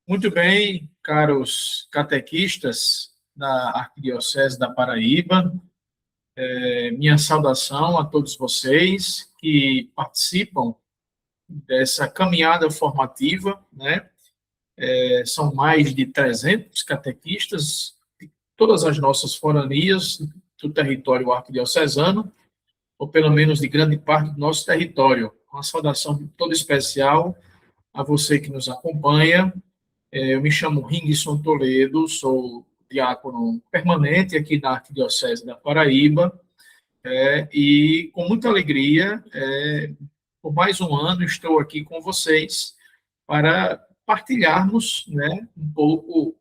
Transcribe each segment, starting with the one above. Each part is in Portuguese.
Muito bem, caros catequistas da Arquidiocese da Paraíba, minha saudação a todos vocês que participam dessa caminhada formativa, né? São mais de 300 catequistas de todas as nossas foranias do território arquidiocesano, ou pelo menos de grande parte do nosso território. Uma saudação toda especial a você que nos acompanha. Eu me chamo Ringson Toledo, sou diácono permanente aqui na Arquidiocese da Paraíba, e com muita alegria, por mais um ano, estou aqui com vocês para partilharmos, né, um pouco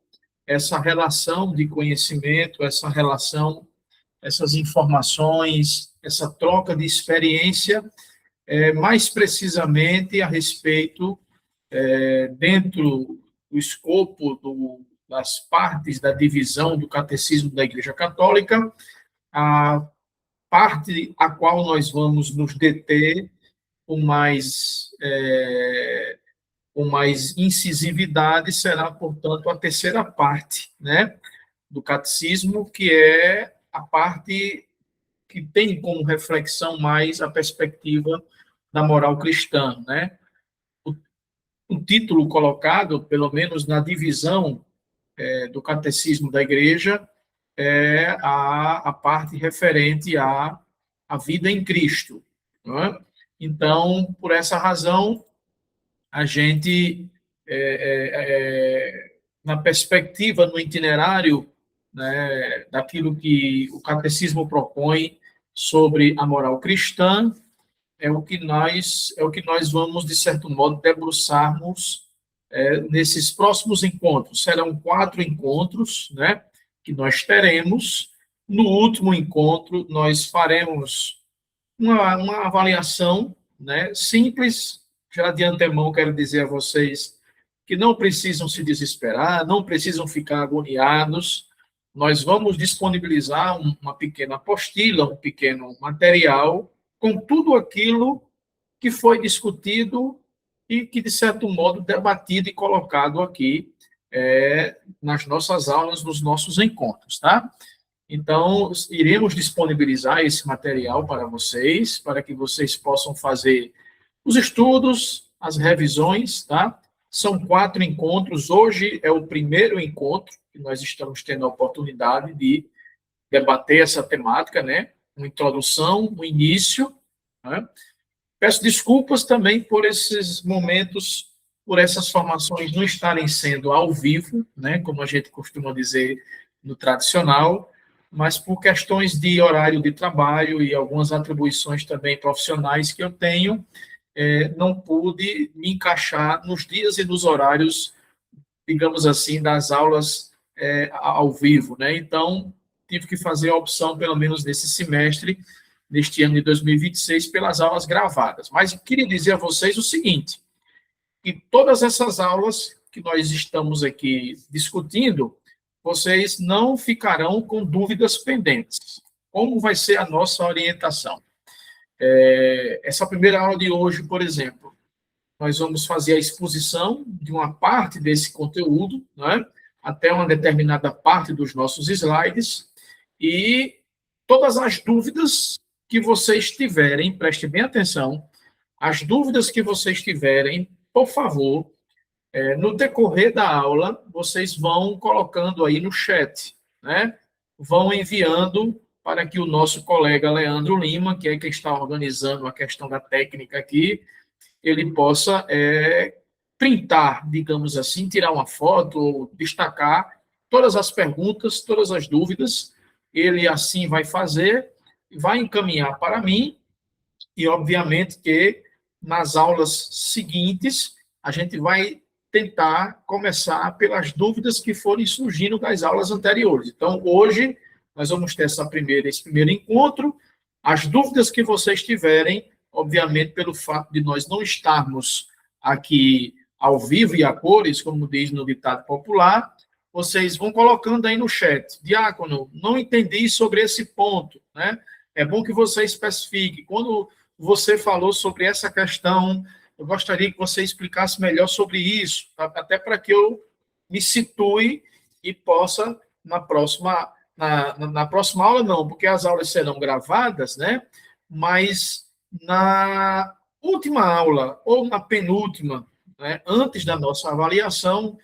essa relação de conhecimento, essa relação, essas informações, essa troca de experiência, mais precisamente a respeito, dentro do escopo das partes da divisão do Catecismo da Igreja Católica, a parte a qual nós vamos nos deter com mais incisividade será, portanto, a terceira parte, né, do Catecismo, que é a parte que tem como reflexão mais a perspectiva da moral cristã, né? O título colocado, pelo menos na divisão do Catecismo da Igreja, é a parte referente à vida em Cristo. Não é? Então, por essa razão, a gente, na perspectiva, no itinerário, né, daquilo que o Catecismo propõe sobre a moral cristã, é o que nós vamos, de certo modo, debruçarmos nesses próximos encontros. Serão 4 encontros, né, que nós teremos. No último encontro, nós faremos uma avaliação, né, simples. Já de antemão quero dizer a vocês que não precisam se desesperar, não precisam ficar agoniados. Nós vamos disponibilizar uma pequena apostila, um pequeno material, com tudo aquilo que foi discutido e que, de certo modo, debatido e colocado aqui nas nossas aulas, nos nossos encontros, tá? Então, iremos disponibilizar esse material para vocês, para que vocês possam fazer os estudos, as revisões, tá? São 4 encontros. Hoje é o primeiro encontro que nós estamos tendo a oportunidade de debater essa temática, né? Uma introdução, um início, né? Peço desculpas também por esses momentos, por essas formações não estarem sendo ao vivo, né? Como a gente costuma dizer no tradicional, mas por questões de horário de trabalho e algumas atribuições também profissionais que eu tenho, não pude me encaixar nos dias e nos horários, digamos assim, das aulas ao vivo, né? Então, tive que fazer a opção, pelo menos nesse semestre, neste ano de 2026, pelas aulas gravadas. Mas queria dizer a vocês o seguinte, que todas essas aulas que nós estamos aqui discutindo, vocês não ficarão com dúvidas pendentes. Como vai ser a nossa orientação? Essa primeira aula de hoje, por exemplo, nós vamos fazer a exposição de uma parte desse conteúdo, né, até uma determinada parte dos nossos slides, e todas as dúvidas que vocês tiverem, prestem bem atenção, as dúvidas que vocês tiverem, por favor, no decorrer da aula, vocês vão colocando aí no chat, né? Vão enviando para que o nosso colega Leandro Lima, que é quem está organizando a questão da técnica aqui, ele possa printar, digamos assim, tirar uma foto, ou destacar todas as perguntas, todas as dúvidas. Ele assim vai fazer, vai encaminhar para mim, e obviamente que nas aulas seguintes a gente vai tentar começar pelas dúvidas que forem surgindo das aulas anteriores. Então, hoje, nós vamos ter esse primeiro encontro. As dúvidas que vocês tiverem, obviamente, pelo fato de nós não estarmos aqui ao vivo e a cores, como diz no ditado popular, vocês vão colocando aí no chat. Diácono, não entendi sobre esse ponto, né? É bom que você especifique. Quando você falou sobre essa questão, eu gostaria que você explicasse melhor sobre isso, até para que eu me situe e possa, na próxima aula não, porque as aulas serão gravadas, né? Mas na última aula, ou na penúltima, né, antes da nossa avaliação,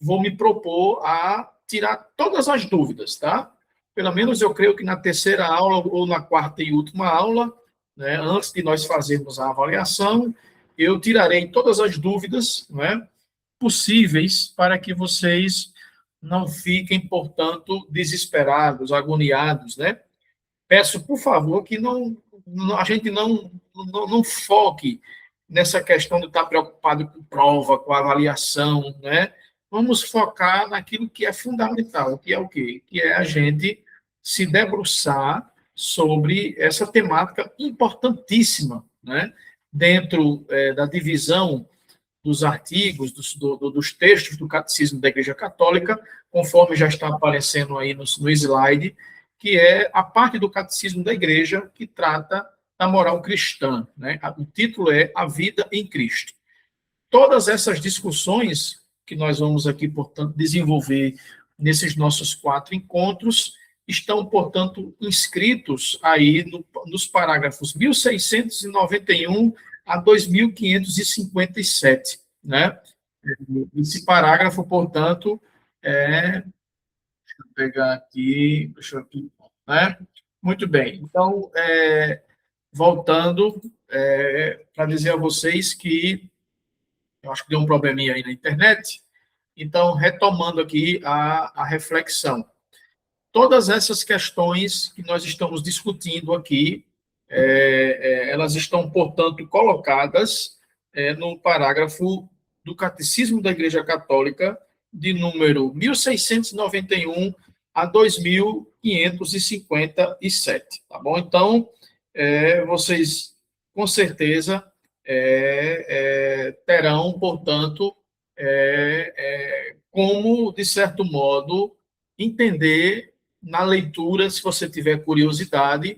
vou me propor a tirar todas as dúvidas, tá? Pelo menos eu creio que na terceira aula ou na quarta e última aula, né, antes de nós fazermos a avaliação, eu tirarei todas as dúvidas, né, possíveis para que vocês não fiquem, portanto, desesperados, agoniados, né? Peço, por favor, que a gente não foque nessa questão de estar preocupado com prova, com avaliação, né? Vamos focar naquilo que é fundamental, que é o quê? Que é a gente se debruçar sobre essa temática importantíssima, né? Dentro da divisão dos artigos, dos textos do Catecismo da Igreja Católica, conforme já está aparecendo aí no slide, que é a parte do Catecismo da Igreja que trata da moral cristã, né? O título é A Vida em Cristo. Todas essas discussões que nós vamos aqui, portanto, desenvolver nesses nossos 4 encontros estão, portanto, inscritos aí nos parágrafos 1691 a 2557, né? Esse parágrafo, portanto, deixa eu pegar aqui, né? Muito bem. Então, voltando para dizer a vocês que eu acho que deu um probleminha aí na internet. Então, retomando aqui a reflexão. Todas essas questões que nós estamos discutindo aqui, elas estão, portanto, colocadas no parágrafo do Catecismo da Igreja Católica, de número 1691 a 2557, tá bom? Então, vocês, com certeza, terão, portanto, como, de certo modo, entender na leitura, se você tiver curiosidade,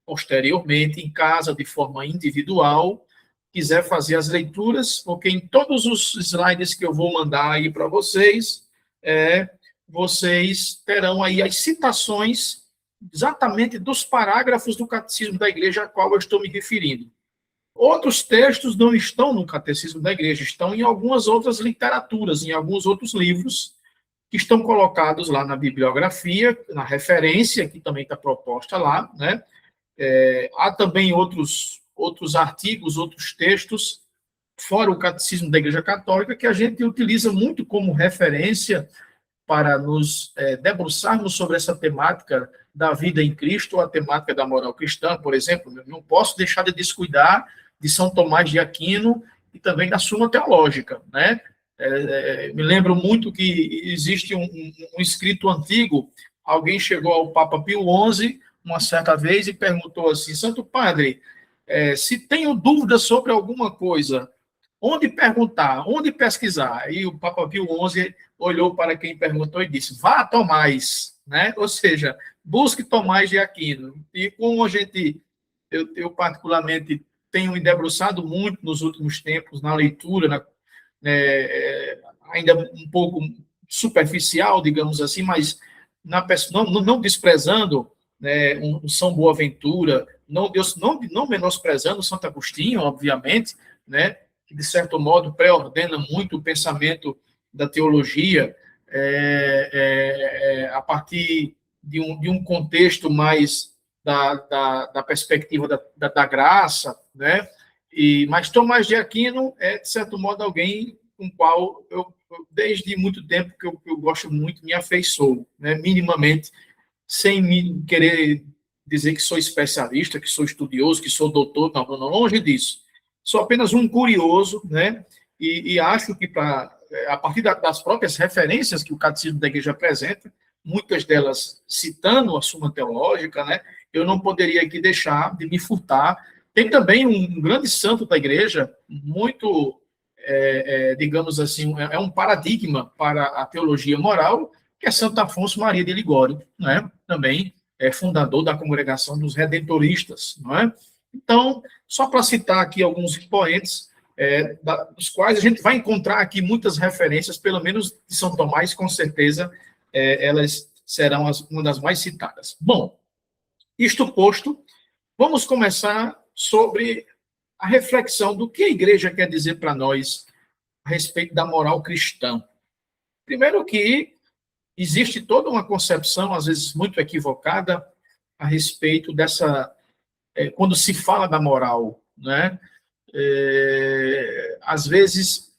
posteriormente, em casa, de forma individual, quiser fazer as leituras, porque em todos os slides que eu vou mandar aí para vocês, vocês terão aí as citações exatamente dos parágrafos do Catecismo da Igreja a qual eu estou me referindo. Outros textos não estão no Catecismo da Igreja, estão em algumas outras literaturas, em alguns outros livros, que estão colocados lá na bibliografia, na referência, que também está proposta lá, né? Há também outros artigos, outros textos, fora o Catecismo da Igreja Católica, que a gente utiliza muito como referência para nos debruçarmos sobre essa temática da vida em Cristo, a temática da moral cristã, por exemplo. Não posso deixar de descuidar de São Tomás de Aquino e também da Suma Teológica, né? Me lembro muito que existe um escrito antigo, alguém chegou ao Papa Pio XI, uma certa vez, e perguntou assim: Santo Padre, se tenho dúvidas sobre alguma coisa, onde perguntar, onde pesquisar? E o Papa Pio XI olhou para quem perguntou e disse: vá a Tomás, né? Ou seja, busque Tomás de Aquino. E como eu particularmente tenho me debruçado muito nos últimos tempos na leitura, ainda um pouco superficial, digamos assim, mas não desprezando, né, um São Boaventura, não menosprezando Santo Agostinho, obviamente, né, que, de certo modo, pré-ordena muito o pensamento da teologia, a partir de um contexto mais da perspectiva da graça, né? Mas Tomás de Aquino é, de certo modo, alguém com o qual desde muito tempo que eu gosto muito, me afeiçoo, né? Minimamente, sem querer dizer que sou especialista, que sou estudioso, que sou doutor, não, longe disso. Sou apenas um curioso, né? E acho que, a partir das próprias referências que o Catecismo da Igreja apresenta, muitas delas citando a Suma Teológica, né? Eu não poderia aqui deixar de me furtar. Tem também um grande santo da Igreja, muito, digamos assim, é um paradigma para a teologia moral, que é Santo Afonso Maria de Ligório, né? Também é fundador da Congregação dos Redentoristas, não é? Então, só para citar aqui alguns expoentes, dos quais a gente vai encontrar aqui muitas referências, pelo menos de São Tomás, com certeza elas serão uma das mais citadas. Bom, isto posto, vamos começar sobre a reflexão do que a igreja quer dizer para nós a respeito da moral cristã. Primeiro que existe toda uma concepção, às vezes muito equivocada, a respeito dessa... quando se fala da moral, né? Às vezes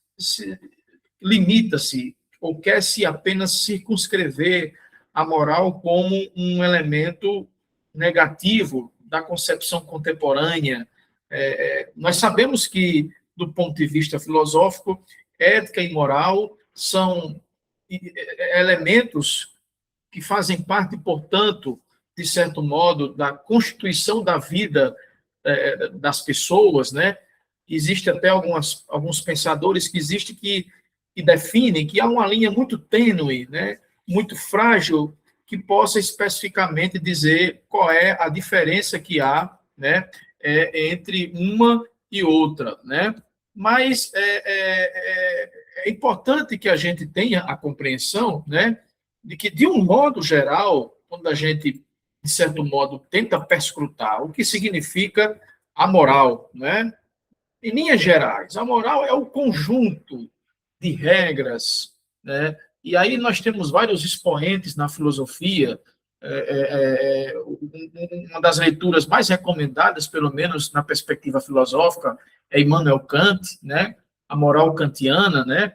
limita-se ou quer-se apenas circunscrever a moral como um elemento negativo da concepção contemporânea. Nós sabemos que, do ponto de vista filosófico, ética e moral são elementos que fazem parte, portanto, de certo modo, da constituição da vida das pessoas, né? Existe até alguns pensadores que definem que há uma linha muito tênue, né? Muito frágil, que possa especificamente dizer qual é a diferença que há, né? Entre uma e outra, né? Mas é importante que a gente tenha a compreensão, né, de que, de um modo geral, quando a gente, de certo modo, tenta perscrutar o que significa a moral, né? Em linhas gerais, a moral é o conjunto de regras, né? E aí nós temos vários expoentes na filosofia. Uma das leituras mais recomendadas, pelo menos na perspectiva filosófica, é Immanuel Kant, né? A moral kantiana, né?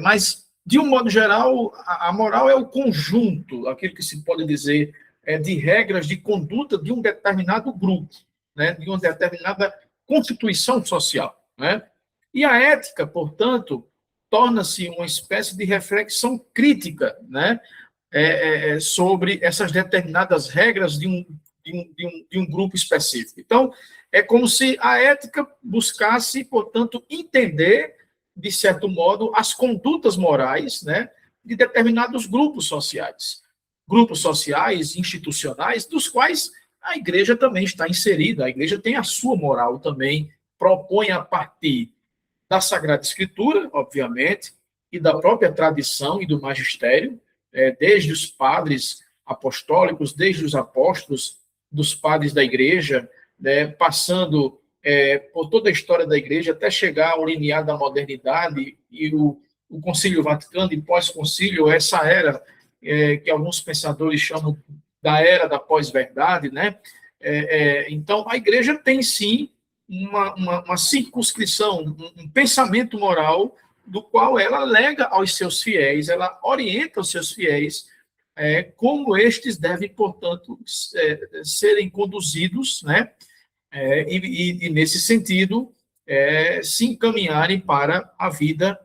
Mas, de um modo geral, a moral é o conjunto, aquilo que se pode dizer, de regras de conduta de um determinado grupo, né? De uma determinada constituição social, né? E a ética, portanto, torna-se uma espécie de reflexão crítica, né? Sobre essas determinadas regras de um grupo específico. Então, é como se a ética buscasse, portanto, entender, de certo modo, as condutas morais, né, de determinados grupos sociais, institucionais, dos quais a igreja também está inserida. A igreja tem a sua moral também, propõe a partir da Sagrada Escritura, obviamente, e da própria tradição e do magistério, desde os padres apostólicos, desde os apóstolos, dos padres da igreja, né, passando por toda a história da igreja, até chegar ao limiar da modernidade e o Concílio Vaticano e pós-concílio, essa era que alguns pensadores chamam da era da pós-verdade, né? Então, a igreja tem, sim, uma circunscrição, um pensamento moral do qual ela lega aos seus fiéis, ela orienta os seus fiéis como estes devem, portanto, serem conduzidos, né? E nesse sentido, se encaminharem para a vida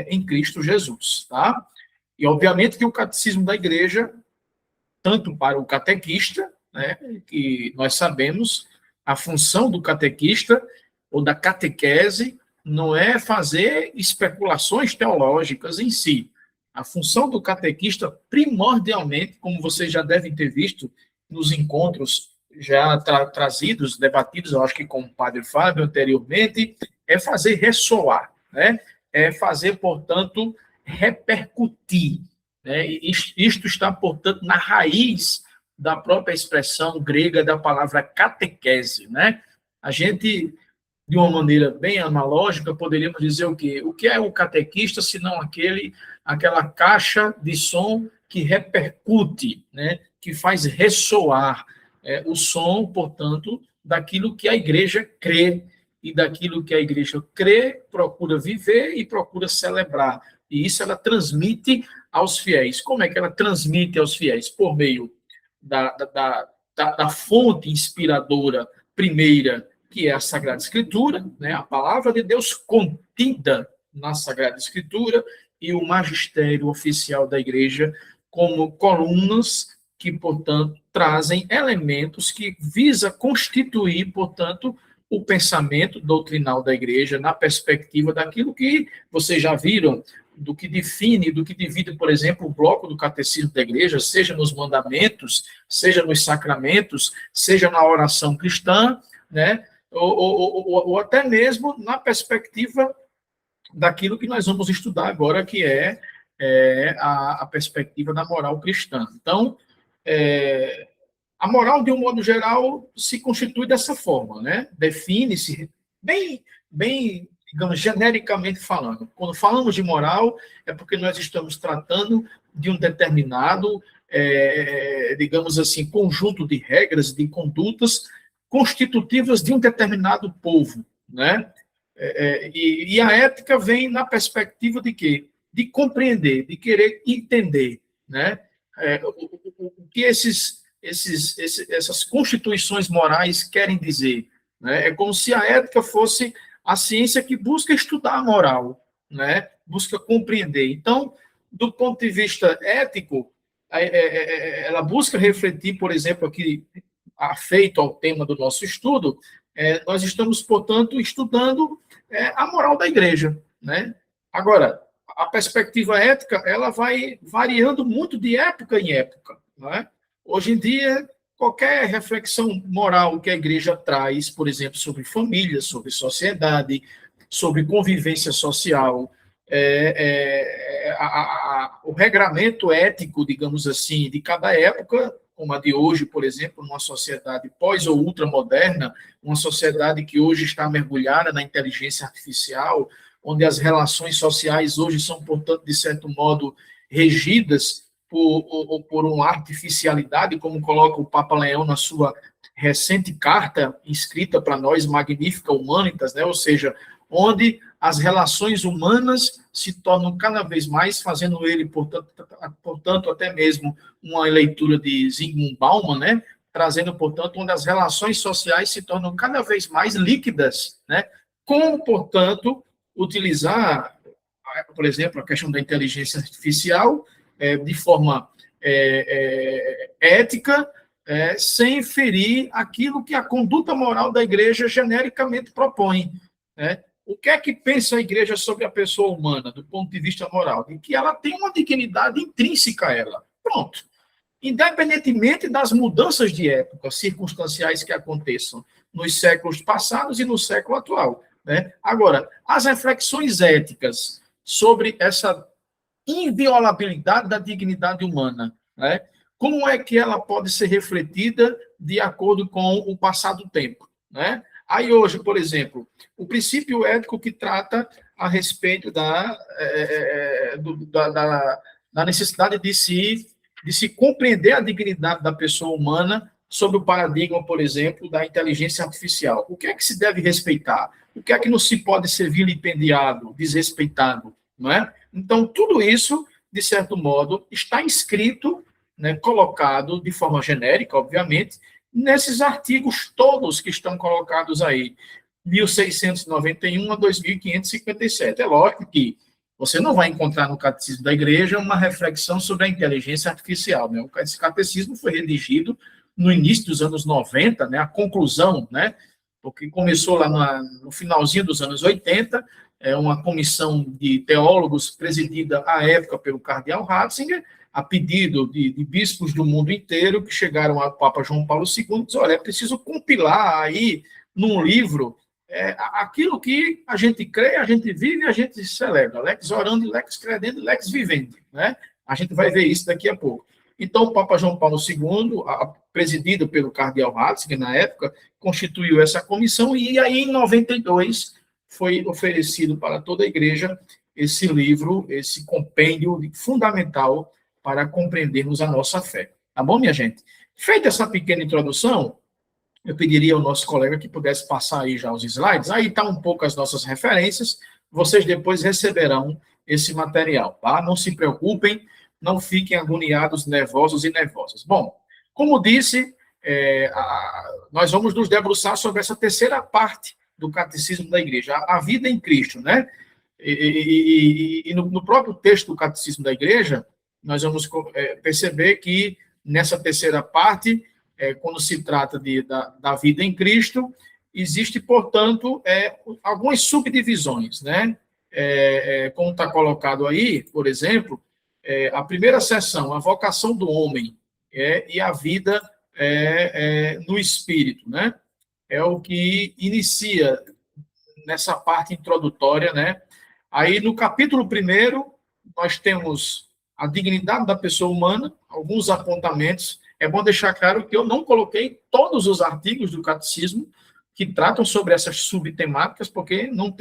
em Cristo Jesus, tá? E, obviamente, que o catecismo da igreja, tanto para o catequista, né, que nós sabemos, a função do catequista ou da catequese não é fazer especulações teológicas em si. A função do catequista, primordialmente, como vocês já devem ter visto nos encontros já trazidos, debatidos, eu acho que com o padre Fábio anteriormente, é fazer ressoar, né? É fazer, portanto, repercutir, né? Isto está, portanto, na raiz da própria expressão grega da palavra catequese, né? A gente, de uma maneira bem analógica, poderíamos dizer o quê? O que é o catequista, senão aquela caixa de som que repercute, né? Que faz ressoar o som, portanto, daquilo que a igreja crê, e daquilo que a igreja crê, procura viver e procura celebrar. E isso ela transmite aos fiéis. Como é que ela transmite aos fiéis? Por meio da fonte inspiradora primeira, que é a Sagrada Escritura, né? A palavra de Deus contida na Sagrada Escritura, e o magistério oficial da igreja como colunas que, portanto, trazem elementos que visa constituir, portanto, o pensamento doutrinal da igreja na perspectiva daquilo que vocês já viram, do que define, do que divide, por exemplo, o bloco do catecismo da igreja, seja nos mandamentos, seja nos sacramentos, seja na oração cristã, né? ou até mesmo na perspectiva daquilo que nós vamos estudar agora, que é a perspectiva da moral cristã. Então, a moral, de um modo geral, se constitui dessa forma, né? Define-se bem, digamos, genericamente falando. Quando falamos de moral, é porque nós estamos tratando de um determinado, digamos assim, conjunto de regras, de condutas constitutivas de um determinado povo, né? E a ética vem na perspectiva de quê? De compreender, de querer entender, né? O que essas constituições morais querem dizer, né? É como se a ética fosse a ciência que busca estudar a moral, né? Busca compreender. Então, do ponto de vista ético, ela busca refletir, por exemplo, aqui, afeito ao tema do nosso estudo, nós estamos, portanto, estudando a moral da igreja, né? Agora, a perspectiva ética, ela vai variando muito de época em época, não é? Hoje em dia, qualquer reflexão moral que a igreja traz, por exemplo, sobre família, sobre sociedade, sobre convivência social, o regramento ético, digamos assim, de cada época, como a de hoje, por exemplo, numa sociedade pós ou ultramoderna, uma sociedade que hoje está mergulhada na inteligência artificial, onde as relações sociais hoje são, portanto, de certo modo, regidas por uma artificialidade, como coloca o Papa Leão na sua recente carta escrita para nós, Magnífica Humanitas, né? Ou seja, onde as relações humanas se tornam cada vez mais, fazendo ele, portanto, até mesmo uma leitura de Zygmunt Bauman, né? Trazendo, portanto, onde as relações sociais se tornam cada vez mais líquidas, né? Como, portanto, utilizar, por exemplo, a questão da inteligência artificial de forma ética, sem ferir aquilo que a conduta moral da igreja genericamente propõe, né? O que é que pensa a igreja sobre a pessoa humana, do ponto de vista moral? De que ela tem uma dignidade intrínseca a ela. Pronto. Independentemente das mudanças de época, circunstanciais que aconteçam nos séculos passados e no século atual, né? Agora, as reflexões éticas sobre essa inviolabilidade da dignidade humana, né? Como é que ela pode ser refletida de acordo com o passar do tempo, né? Aí hoje, por exemplo, o princípio ético que trata a respeito da necessidade de se compreender a dignidade da pessoa humana sob o paradigma, por exemplo, da inteligência artificial. O que é que se deve respeitar? O que é que não se pode ser vilipendiado, desrespeitado, não é? Então, tudo isso, de certo modo, está inscrito, né, colocado de forma genérica, obviamente, nesses artigos todos que estão colocados aí, 1691 a 2557. É lógico que você não vai encontrar no Catecismo da Igreja uma reflexão sobre a inteligência artificial, né? Esse catecismo foi redigido no início dos anos 90, né? A conclusão, né? Porque começou lá no finalzinho dos anos 80, uma comissão de teólogos presidida à época pelo cardeal Ratzinger, a pedido de bispos do mundo inteiro, que chegaram ao Papa João Paulo II, e disseram, olha, é preciso compilar aí, num livro, aquilo que a gente crê, a gente vive e a gente celebra, lex orando, lex credendo, lex vivendo, né? A gente vai ver isso daqui a pouco. Então, o Papa João Paulo II, presidido pelo cardeal Ratzinger, na época, constituiu essa comissão, e aí, em 92, foi oferecido para toda a igreja esse livro, esse compêndio fundamental para compreendermos a nossa fé. Tá bom, minha gente? Feita essa pequena introdução, eu pediria ao nosso colega que pudesse passar aí já os slides. Aí está um pouco as nossas referências. Vocês depois receberão esse material, tá? Não se preocupem, não fiquem agoniados, nervosos e nervosas. Bom, como disse, nós vamos nos debruçar sobre essa terceira parte do Catecismo da Igreja, a vida em Cristo, né? E no próprio texto do Catecismo da Igreja, nós vamos perceber que nessa terceira parte, quando se trata da vida em Cristo, existe, portanto, algumas subdivisões, né? Como está colocado aí, por exemplo, a primeira seção, a vocação do homem e a vida no espírito, né? é o que inicia nessa parte introdutória, né? Aí, no capítulo 1, nós temos a dignidade da pessoa humana, alguns apontamentos. É bom deixar claro que eu não coloquei todos os artigos do catecismo que tratam sobre essas subtemáticas, porque não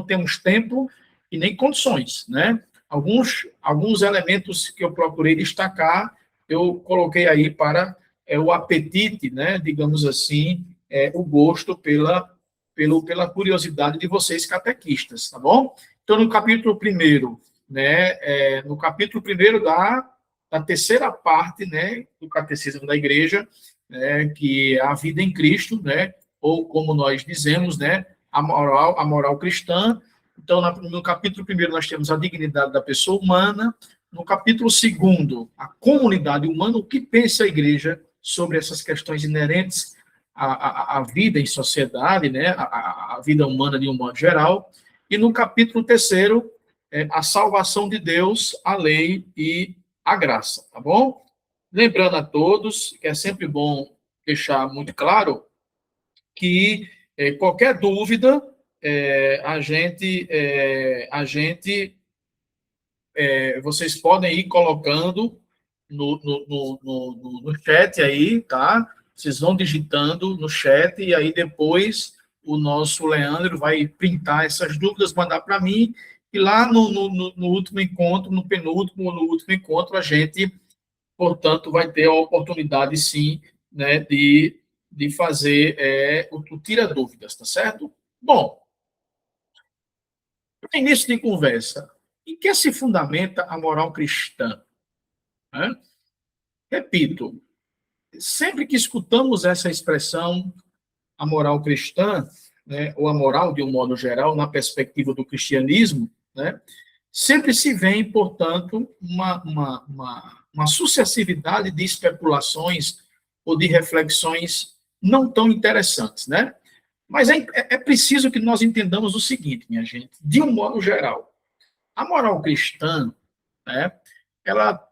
temos tempo e nem condições, né? Alguns elementos que eu procurei destacar, eu coloquei aí para o apetite, né? Digamos assim, o gosto pela curiosidade de vocês catequistas, tá bom? Então, no capítulo 1, né, no capítulo 1 da terceira parte, né, do Catecismo da Igreja, né, que é a vida em Cristo, né, ou como nós dizemos, né, a moral cristã. Então, no capítulo 1 nós temos a dignidade da pessoa humana. No capítulo 2, a comunidade humana, o que pensa a Igreja sobre essas questões inerentes à vida em sociedade, né, a vida humana de um modo geral. E no capítulo 3, a salvação de Deus, a lei e a graça, tá bom? Lembrando a todos que é sempre bom deixar muito claro que qualquer dúvida vocês podem ir colocando no chat aí, tá? Vocês vão digitando no chat e aí depois o nosso Leandro vai printar essas dúvidas, mandar para mim, e lá no último encontro, no penúltimo ou no último encontro, a gente, portanto, vai ter a oportunidade, sim, né, de fazer o tira-dúvidas, tá certo? Bom, para início de conversa, em que se fundamenta a moral cristã? Né? Repito, sempre que escutamos essa expressão, a moral cristã, né, ou a moral de um modo geral, na perspectiva do cristianismo, né, sempre se vê, portanto, uma sucessividade de especulações ou de reflexões não tão interessantes, né? Mas é preciso que nós entendamos o seguinte, minha gente, de um modo geral, a moral cristã, né, ela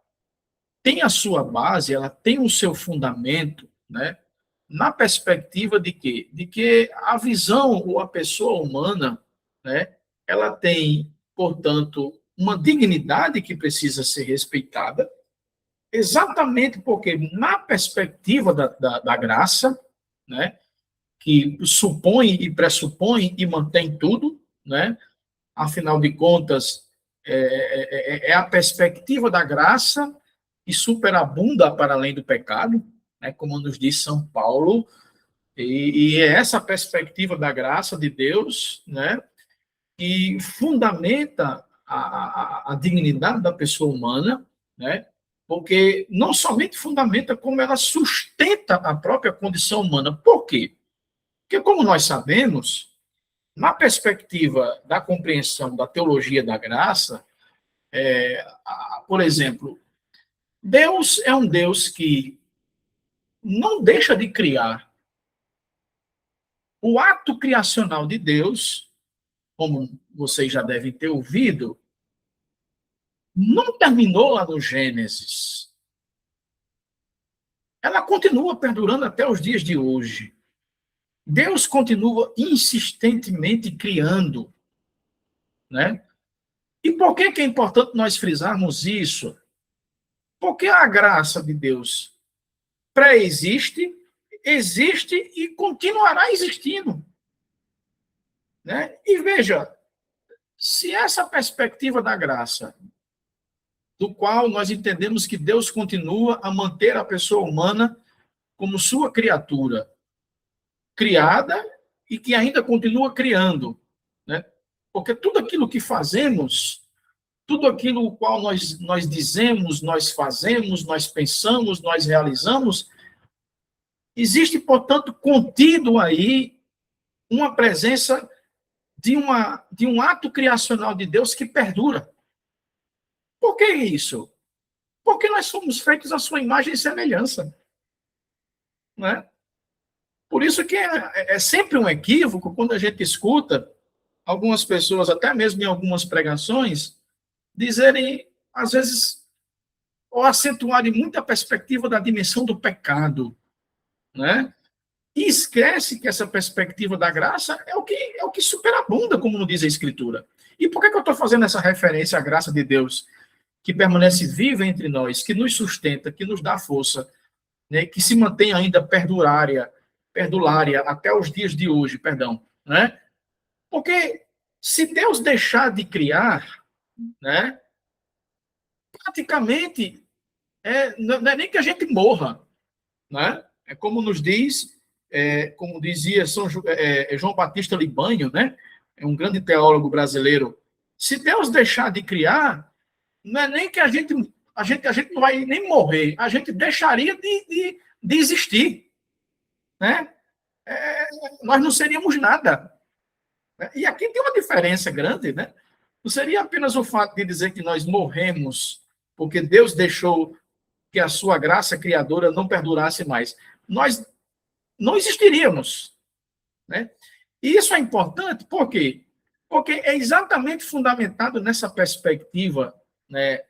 tem a sua base, ela tem o seu fundamento, né, na perspectiva de quê? De que a visão ou a pessoa humana, né, ela tem, portanto, uma dignidade que precisa ser respeitada, exatamente porque, na perspectiva da graça, né, que supõe e pressupõe e mantém tudo, né, afinal de contas, é a perspectiva da graça que superabunda para além do pecado, né, como nos diz São Paulo, e é essa perspectiva da graça de Deus, né, que fundamenta a dignidade da pessoa humana, né, porque não somente fundamenta, como ela sustenta a própria condição humana. Por quê? Porque, como nós sabemos, na perspectiva da compreensão da teologia da graça, por exemplo, Deus é um Deus que não deixa de criar. O ato criacional de Deus, como vocês já devem ter ouvido, não terminou lá no Gênesis. Ela continua perdurando até os dias de hoje. Deus continua insistentemente criando, né? E por que é importante nós frisarmos isso? Porque a graça de Deus pré-existe, existe e continuará existindo, né? E veja, se essa perspectiva da graça, do qual nós entendemos que Deus continua a manter a pessoa humana como sua criatura, criada e que ainda continua criando, né? Porque tudo aquilo que fazemos, tudo aquilo o qual nós dizemos, nós fazemos, nós pensamos, nós realizamos, existe, portanto, contido aí uma presença de um ato criacional de Deus que perdura. Por que isso? Porque nós somos feitos à sua imagem e semelhança, né? Por isso que é sempre um equívoco quando a gente escuta algumas pessoas, até mesmo em algumas pregações, dizerem, às vezes, ou acentuarem muito a perspectiva da dimensão do pecado, né? e esquece que essa perspectiva da graça é o que superabunda, como nos diz a Escritura. E por que eu estou fazendo essa referência à graça de Deus, que permanece viva entre nós, que nos sustenta, que nos dá força, né, que se mantém ainda perdulária até os dias de hoje, perdão, né? Porque se Deus deixar de criar, né, praticamente não é nem que a gente morra, né? É como nos diz, como dizia João Batista Libanho, né? É um grande teólogo brasileiro. Se Deus deixar de criar, não é nem que a gente não vai nem morrer, a gente deixaria de existir, né? Nós não seríamos nada. Né? E aqui tem uma diferença grande, né? Não seria apenas o fato de dizer que nós morremos porque Deus deixou que a sua graça criadora não perdurasse mais. Nós não existiríamos, né? E isso é importante, por quê? Porque é exatamente fundamentado nessa perspectiva, né,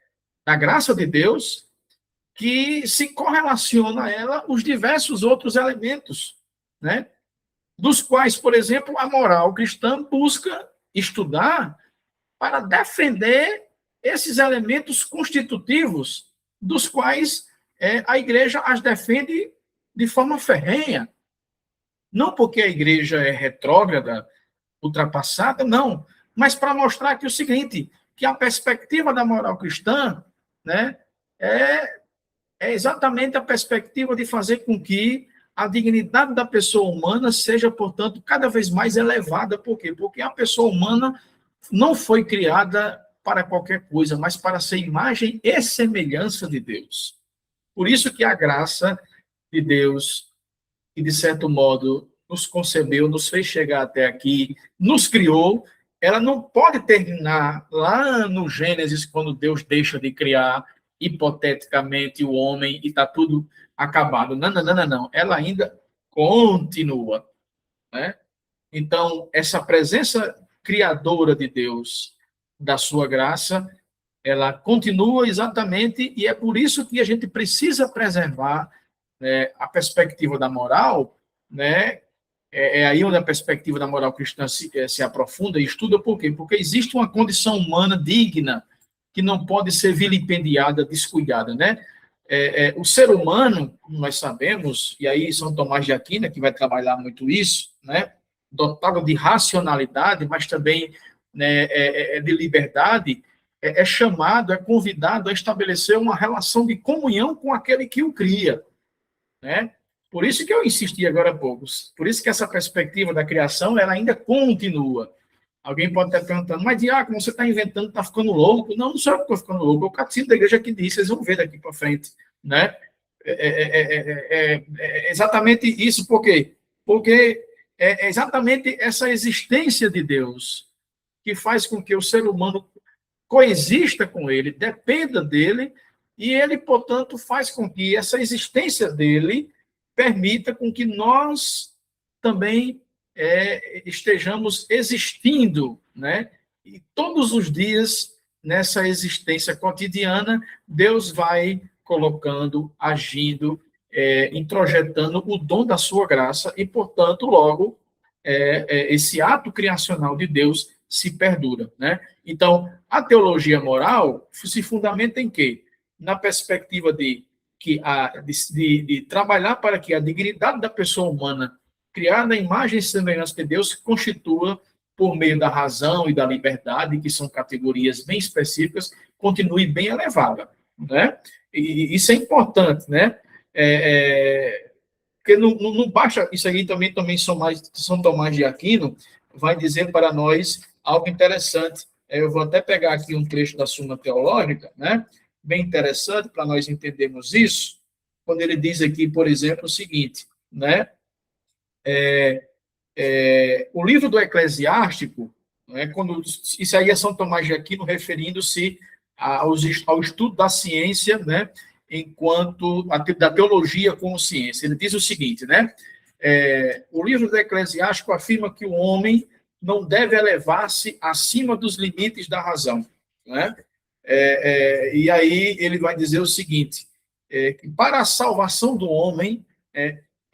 da graça de Deus, que se correlaciona a ela os diversos outros elementos, né? Dos quais, por exemplo, a moral cristã busca estudar para defender esses elementos constitutivos, dos quais a igreja as defende de forma ferrenha. Não porque a igreja é retrógrada, ultrapassada, não, mas para mostrar que o seguinte, que a perspectiva da moral cristã, né, é, é exatamente a perspectiva de fazer com que a dignidade da pessoa humana seja, portanto, cada vez mais elevada. Por quê? Porque a pessoa humana não foi criada para qualquer coisa, mas para ser imagem e semelhança de Deus. Por isso que a graça de Deus, que de certo modo nos concebeu, nos fez chegar até aqui, nos criou, ela não pode terminar lá no Gênesis, quando Deus deixa de criar hipoteticamente o homem e está tudo acabado. Não, não, não, não, não. Ela ainda continua, né? Então, essa presença criadora de Deus, da sua graça, ela continua exatamente, e é por isso que a gente precisa preservar, né, a perspectiva da moral, né? Aí onde a perspectiva da moral cristã se aprofunda e estuda, por quê? Porque existe uma condição humana digna, que não pode ser vilipendiada, descuidada, né? O ser humano, como nós sabemos, e aí São Tomás de Aquino, que vai trabalhar muito isso, né? Dotado de racionalidade, mas também, né, de liberdade, chamado, é convidado a estabelecer uma relação de comunhão com aquele que o cria, né? Por isso que eu insisti agora há pouco, por isso que essa perspectiva da criação, ela ainda continua. Alguém pode estar perguntando, mas Diácono, você está inventando, está ficando louco? Não, não sou eu que estou ficando louco, é o catecismo da igreja que diz, vocês vão ver daqui para frente, né? É exatamente isso, por quê? Porque é exatamente essa existência de Deus que faz com que o ser humano coexista com ele, dependa dele, e ele, portanto, faz com que essa existência dele permita com que nós também estejamos existindo, né? E todos os dias, nessa existência cotidiana, Deus vai colocando, agindo, introjetando o dom da sua graça, e, portanto, logo, esse ato criacional de Deus se perdura, né? Então, a teologia moral se fundamenta em quê? Na perspectiva de trabalhar para que a dignidade da pessoa humana, criada à imagem e semelhança de Deus, constitua, por meio da razão e da liberdade, que são categorias bem específicas, continue bem elevada, né? E isso é importante, né? Porque não basta, isso aí também São Tomás de Aquino vai dizer para nós algo interessante. Eu vou até pegar aqui um trecho da Suma Teológica, né? Bem interessante para nós entendermos isso, quando ele diz aqui, por exemplo, o seguinte, né? O livro do Eclesiástico, né, isso aí é São Tomás de Aquino referindo-se ao estudo da ciência, né, enquanto da teologia como ciência. Ele diz o seguinte, né? O livro do Eclesiástico afirma que o homem não deve elevar-se acima dos limites da razão, né? E aí ele vai dizer o seguinte, que para a salvação do homem,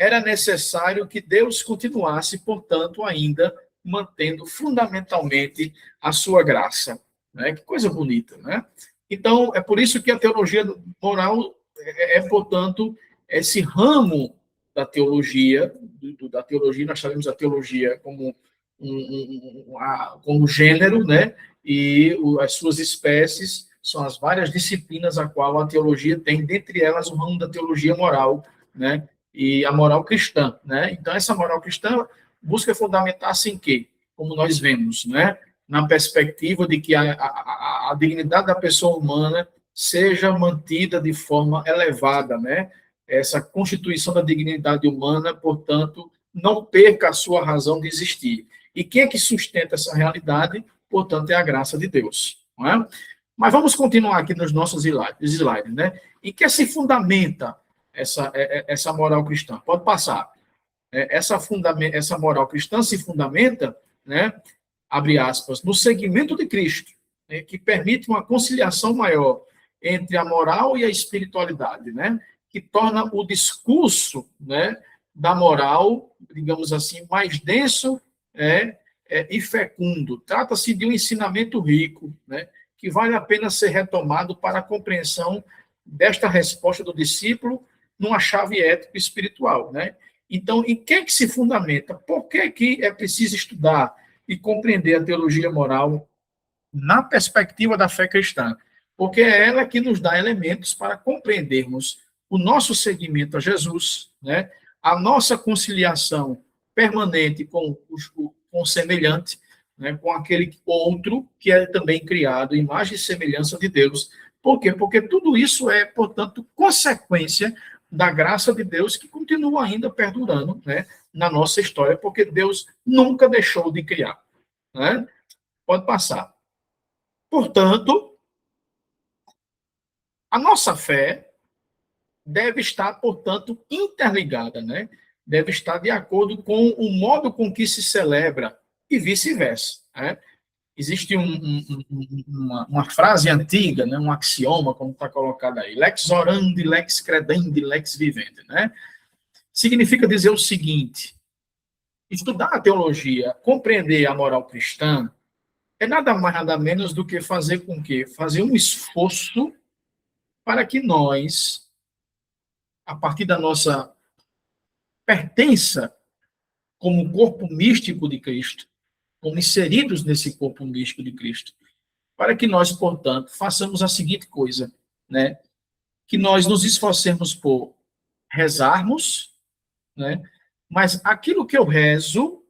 era necessário que Deus continuasse, portanto, ainda mantendo fundamentalmente a sua graça. Né? Que coisa bonita, né? Então, é por isso que a teologia moral portanto, esse ramo da teologia, da teologia, nós sabemos a teologia como como gênero, né? E as suas espécies são as várias disciplinas a qual a teologia tem, dentre elas o ramo da teologia moral, né? E a moral cristã, né? Então, essa moral cristã busca fundamentar-se em quê? Como nós vemos, né? Na perspectiva de que a dignidade da pessoa humana seja mantida de forma elevada, né? Essa constituição da dignidade humana, portanto, não perca a sua razão de existir. E quem é que sustenta essa realidade? Portanto, é a graça de Deus, não é? Mas vamos continuar aqui nos nossos slides, né? Em que se fundamenta essa moral cristã? Pode passar. Essa moral cristã se fundamenta, né? Abre aspas, no seguimento de Cristo, né, que permite uma conciliação maior entre a moral e a espiritualidade, né? Que torna o discurso, né, da moral, digamos assim, mais denso e fecundo. Trata-se de um ensinamento rico, né, que vale a pena ser retomado para a compreensão desta resposta do discípulo numa chave ético-espiritual, né? Então, em que se fundamenta? Por que é preciso estudar e compreender a teologia moral na perspectiva da fé cristã? Porque é ela que nos dá elementos para compreendermos o nosso seguimento a Jesus, né? A nossa conciliação permanente com o semelhante, né? Com aquele outro que é também criado, imagem e semelhança de Deus. Por quê? Porque tudo isso é, portanto, consequência da graça de Deus que continua ainda perdurando, né, na nossa história, porque Deus nunca deixou de criar. Né? Pode passar. Portanto, a nossa fé deve estar, portanto, interligada, né? Deve estar de acordo com o modo com que se celebra e vice-versa. Né? Existe uma frase antiga, né? Um axioma, como está colocado aí, lex orandi, lex credendi, lex vivendi. Né? Significa dizer o seguinte: estudar a teologia, compreender a moral cristã, é nada mais, nada menos do que fazer com que? Fazer um esforço para que nós, a partir da nossa pertença como corpo místico de Cristo, como inseridos nesse corpo místico de Cristo, para que nós, portanto, façamos a seguinte coisa, né? Que nós nos esforcemos por rezarmos, né? Mas aquilo que eu rezo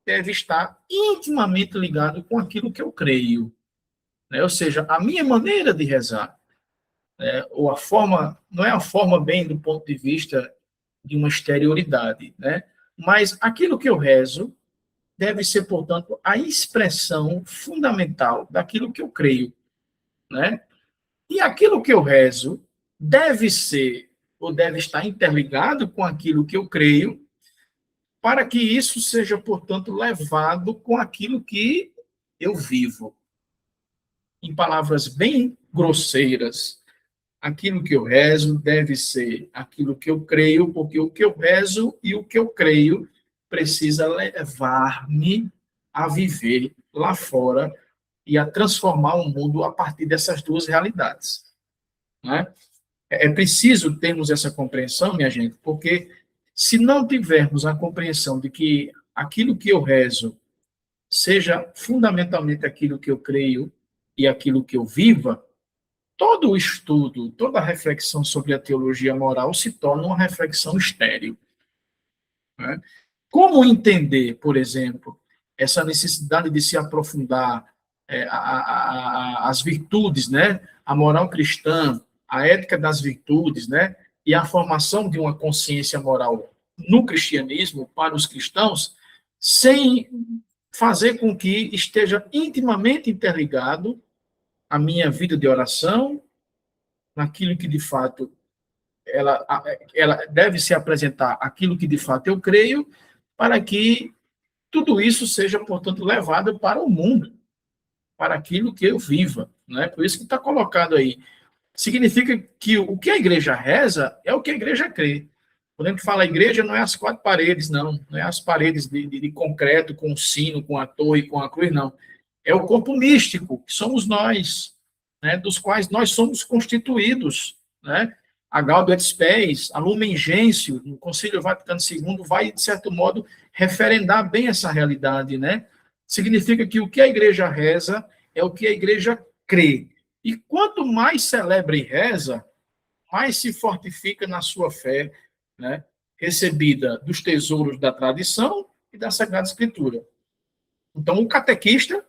deve estar intimamente ligado com aquilo que eu creio, né? Ou seja, a minha maneira de rezar, né? Ou a forma, não é a forma bem do ponto de vista de uma exterioridade, né? Mas aquilo que eu rezo deve ser, portanto, a expressão fundamental daquilo que eu creio, né? E aquilo que eu rezo deve ser ou deve estar interligado com aquilo que eu creio, para que isso seja, portanto, levado com aquilo que eu vivo. Em palavras bem grosseiras, aquilo que eu rezo deve ser aquilo que eu creio, porque o que eu rezo e o que eu creio precisa levar-me a viver lá fora e a transformar o mundo a partir dessas duas realidades. Né? É preciso termos essa compreensão, minha gente, porque se não tivermos a compreensão de que aquilo que eu rezo seja fundamentalmente aquilo que eu creio e aquilo que eu viva, todo o estudo, toda a reflexão sobre a teologia moral se torna uma reflexão estéril. Né? Como entender, por exemplo, essa necessidade de se aprofundar as virtudes, né? A moral cristã, a ética das virtudes, né? E a formação de uma consciência moral no cristianismo para os cristãos, sem fazer com que esteja intimamente interligado a minha vida de oração, naquilo que de fato ela deve se apresentar, aquilo que de fato eu creio, para que tudo isso seja, portanto, levado para o mundo, para aquilo que eu viva. Né? Por isso que está colocado aí. Significa que o que a igreja reza é o que a igreja crê. Quando a gente fala igreja, não é as 4 paredes, não. Não é as paredes de concreto, com o sino, com a torre, com a cruz, não. É o corpo místico, que somos nós, né, dos quais nós somos constituídos, né? A Gaudium et Spes, a Lumen Gentium, no Concílio Vaticano II, vai, de certo modo, referendar bem essa realidade, né? Significa que o que a igreja reza é o que a igreja crê. E quanto mais celebra e reza, mais se fortifica na sua fé, né? Recebida dos tesouros da tradição e da Sagrada Escritura. Então, o catequista,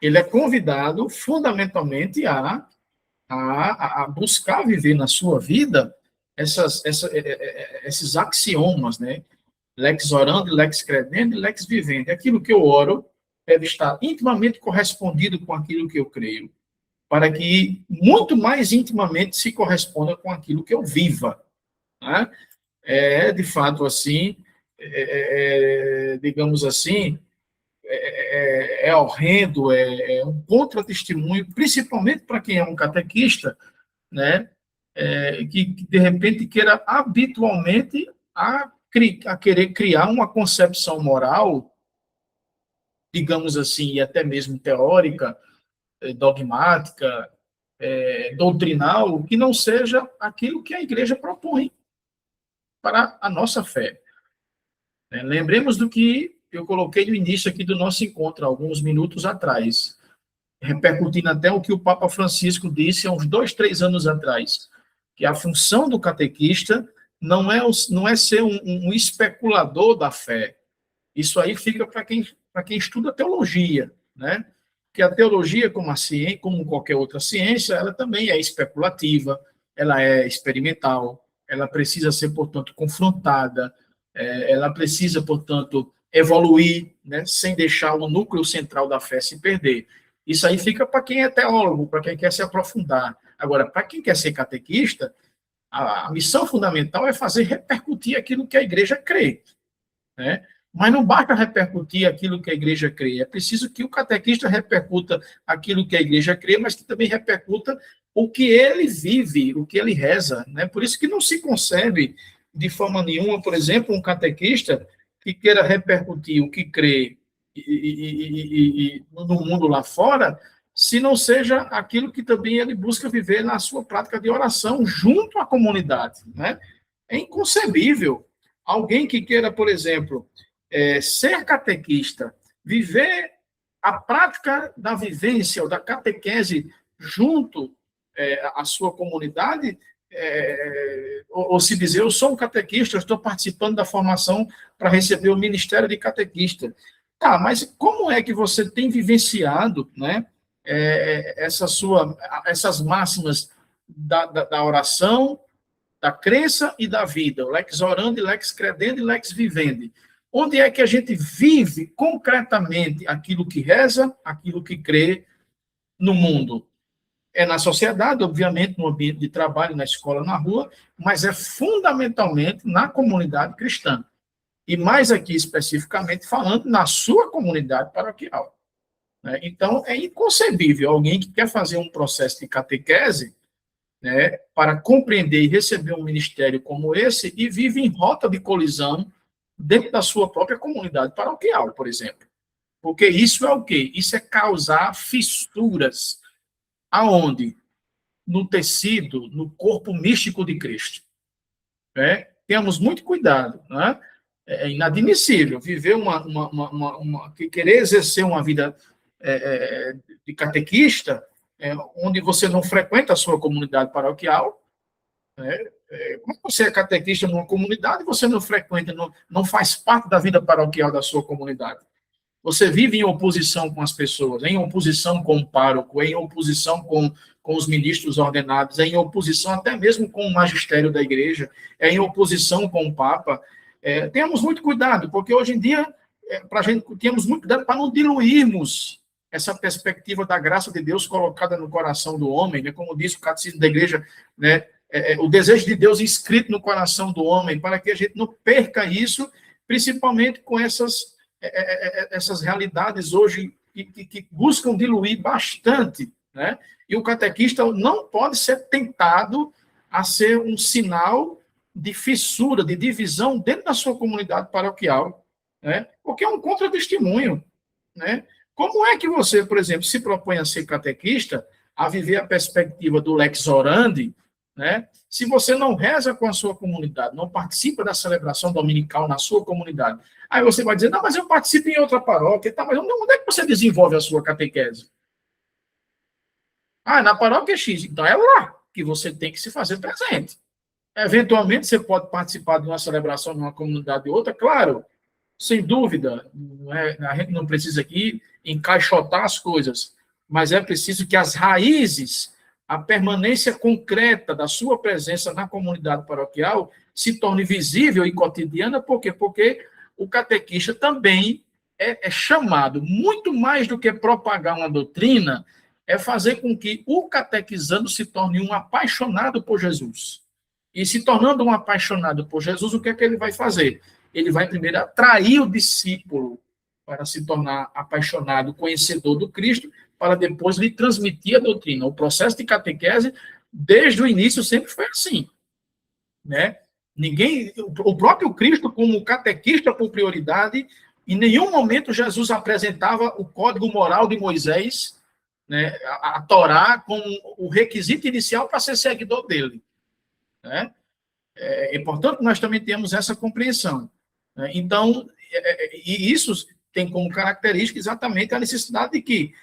ele é convidado fundamentalmente a buscar viver na sua vida esses axiomas, né? Lex orandi, lex credendi, lex vivendi. Aquilo que eu oro deve estar intimamente correspondido com aquilo que eu creio, para que muito mais intimamente se corresponda com aquilo que eu viva. Né? De fato, assim, digamos assim, horrendo, um contratestemunho, principalmente para quem é um catequista, né, que de repente queira habitualmente a querer criar uma concepção moral, digamos assim, e até mesmo teórica, dogmática, doutrinal, que não seja aquilo que a igreja propõe para a nossa fé. Lembremos do que eu coloquei no início aqui do nosso encontro, alguns minutos atrás, repercutindo até o que o Papa Francisco disse há uns 2, 3 anos atrás, que a função do catequista não é ser um especulador da fé. Isso aí fica para quem estuda teologia, né? Que a teologia, como a ciência, como qualquer outra ciência, ela também é especulativa, ela é experimental, ela precisa ser, portanto, confrontada, ela precisa, portanto, evoluir, né, sem deixar o núcleo central da fé se perder. Isso aí fica para quem é teólogo, para quem quer se aprofundar. Agora, para quem quer ser catequista, a missão fundamental é fazer repercutir aquilo que a igreja crê, né? Mas não basta repercutir aquilo que a igreja crê, é preciso que o catequista repercuta aquilo que a igreja crê, mas que também repercuta o que ele vive, o que ele reza, né? Por isso que não se concebe de forma nenhuma, por exemplo, um catequista que queira repercutir o que crê no mundo lá fora, se não seja aquilo que também ele busca viver na sua prática de oração junto à comunidade, né? É inconcebível alguém que queira, por exemplo, ser catequista, viver a prática da vivência ou da catequese junto à sua comunidade, ou se dizer, eu sou um catequista, eu estou participando da formação para receber o ministério de catequista. Tá, mas como é que você tem vivenciado, né, essas máximas da oração, da crença e da vida, lex orandi, lex credendi, lex vivendi? Onde é que a gente vive concretamente aquilo que reza, aquilo que crê no mundo? É na sociedade, obviamente, no ambiente de trabalho, na escola, na rua, mas é fundamentalmente na comunidade cristã. E mais aqui, especificamente, falando na sua comunidade paroquial. Então, é inconcebível alguém que quer fazer um processo de catequese, né, para compreender e receber um ministério como esse e vive em rota de colisão dentro da sua própria comunidade paroquial, por exemplo. Porque isso é o quê? Isso é causar fissuras. Aonde? No tecido, no corpo místico de Cristo. Temos muito cuidado, né? É inadmissível viver querer exercer uma vida de catequista, onde você não frequenta a sua comunidade paroquial, né? Como você é catequista numa comunidade, você não frequenta, não faz parte da vida paroquial da sua comunidade. Você vive em oposição com as pessoas, em oposição com o pároco, em oposição com os ministros ordenados, em oposição até mesmo com o magistério da igreja, em oposição com o Papa. Tenhamos muito cuidado, porque hoje em dia temos muito cuidado para não diluirmos essa perspectiva da graça de Deus colocada no coração do homem, né? Como diz o Catecismo da Igreja, né? O desejo de Deus inscrito no coração do homem, para que a gente não perca isso, principalmente com essas realidades hoje que buscam diluir bastante, né? E o catequista não pode ser tentado a ser um sinal de fissura, de divisão dentro da sua comunidade paroquial, né? Porque é um contra-testemunho, né? Como é que você, por exemplo, se propõe a ser catequista, a viver a perspectiva do lex orandi, né? Se você não reza com a sua comunidade, não participa da celebração dominical na sua comunidade, aí você vai dizer, não, mas eu participo em outra paróquia, tá, mas onde é que você desenvolve a sua catequese? Ah, na paróquia X, então é lá que você tem que se fazer presente. Eventualmente, você pode participar de uma celebração numa comunidade ou outra, claro, sem dúvida, a gente não precisa aqui encaixotar as coisas, mas é preciso que as raízes, a permanência concreta da sua presença na comunidade paroquial se torne visível e cotidiana, por quê? Porque o catequista também é chamado, muito mais do que propagar uma doutrina, é fazer com que o catequizando se torne um apaixonado por Jesus. E se tornando um apaixonado por Jesus, o que é que ele vai fazer? Ele vai primeiro atrair o discípulo para se tornar apaixonado, conhecedor do Cristo, para depois lhe transmitir a doutrina. O processo de catequese, desde o início, sempre foi assim, né? O próprio Cristo, como catequista por prioridade, em nenhum momento Jesus apresentava o código moral de Moisés, né, a Torá, como o requisito inicial para ser seguidor dele, né? É importante que nós também tenhamos essa compreensão, né? Então, e isso tem como característica exatamente a necessidade de que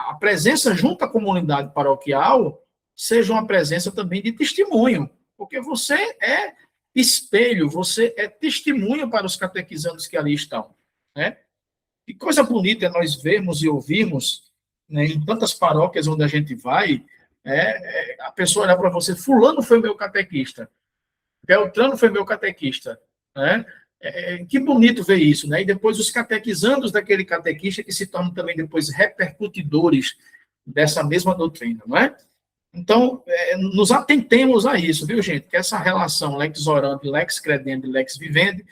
a presença junto à comunidade paroquial seja uma presença também de testemunho, porque você é espelho, você é testemunho para os catequizandos que ali estão, né? E coisa bonita é nós vermos e ouvirmos, né, em tantas paróquias onde a gente vai, a pessoa olhar para você, fulano foi meu catequista, Beltrano foi meu catequista, né? Que bonito ver isso, né? E depois os catequizandos daquele catequista que se tornam também depois repercutidores dessa mesma doutrina, não é? Então, nos atentemos a isso, viu, gente? Que essa relação lex orandi, lex credendi, lex vivendi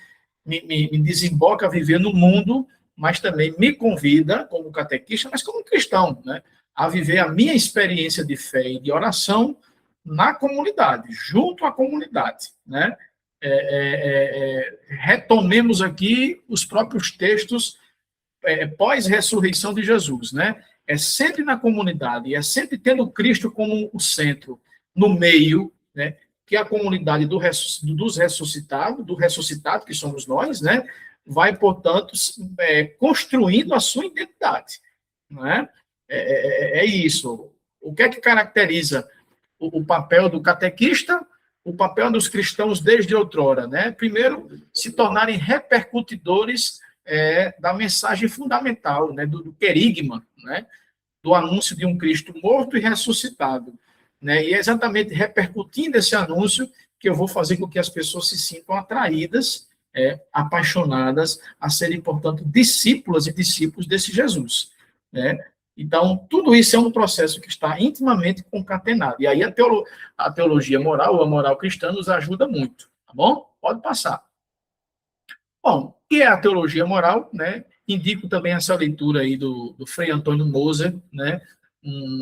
me desemboca a viver no mundo, mas também me convida, como catequista, mas como cristão, né? A viver a minha experiência de fé e de oração na comunidade, junto à comunidade, né? Retomemos aqui os próprios textos pós-ressurreição de Jesus, né? É sempre na comunidade, é sempre tendo Cristo como o centro, no meio, né? Que a comunidade dos ressuscitados, do ressuscitado, que somos nós, né? Vai, portanto, construindo a sua identidade, não é? É isso. O que é que caracteriza o papel do catequista, o papel dos cristãos desde outrora, né? Primeiro, se tornarem repercutidores da mensagem fundamental, né? Do querigma, né? Do anúncio de um Cristo morto e ressuscitado, né? E é exatamente repercutindo esse anúncio que eu vou fazer com que as pessoas se sintam atraídas, apaixonadas a serem, portanto, discípulas e discípulos desse Jesus, né? Então, tudo isso é um processo que está intimamente concatenado. E aí a teologia moral, ou a moral cristã, nos ajuda muito, tá bom? Pode passar. Bom, o que é a teologia moral, né? Indico também essa leitura aí do Frei Antônio Moser, né?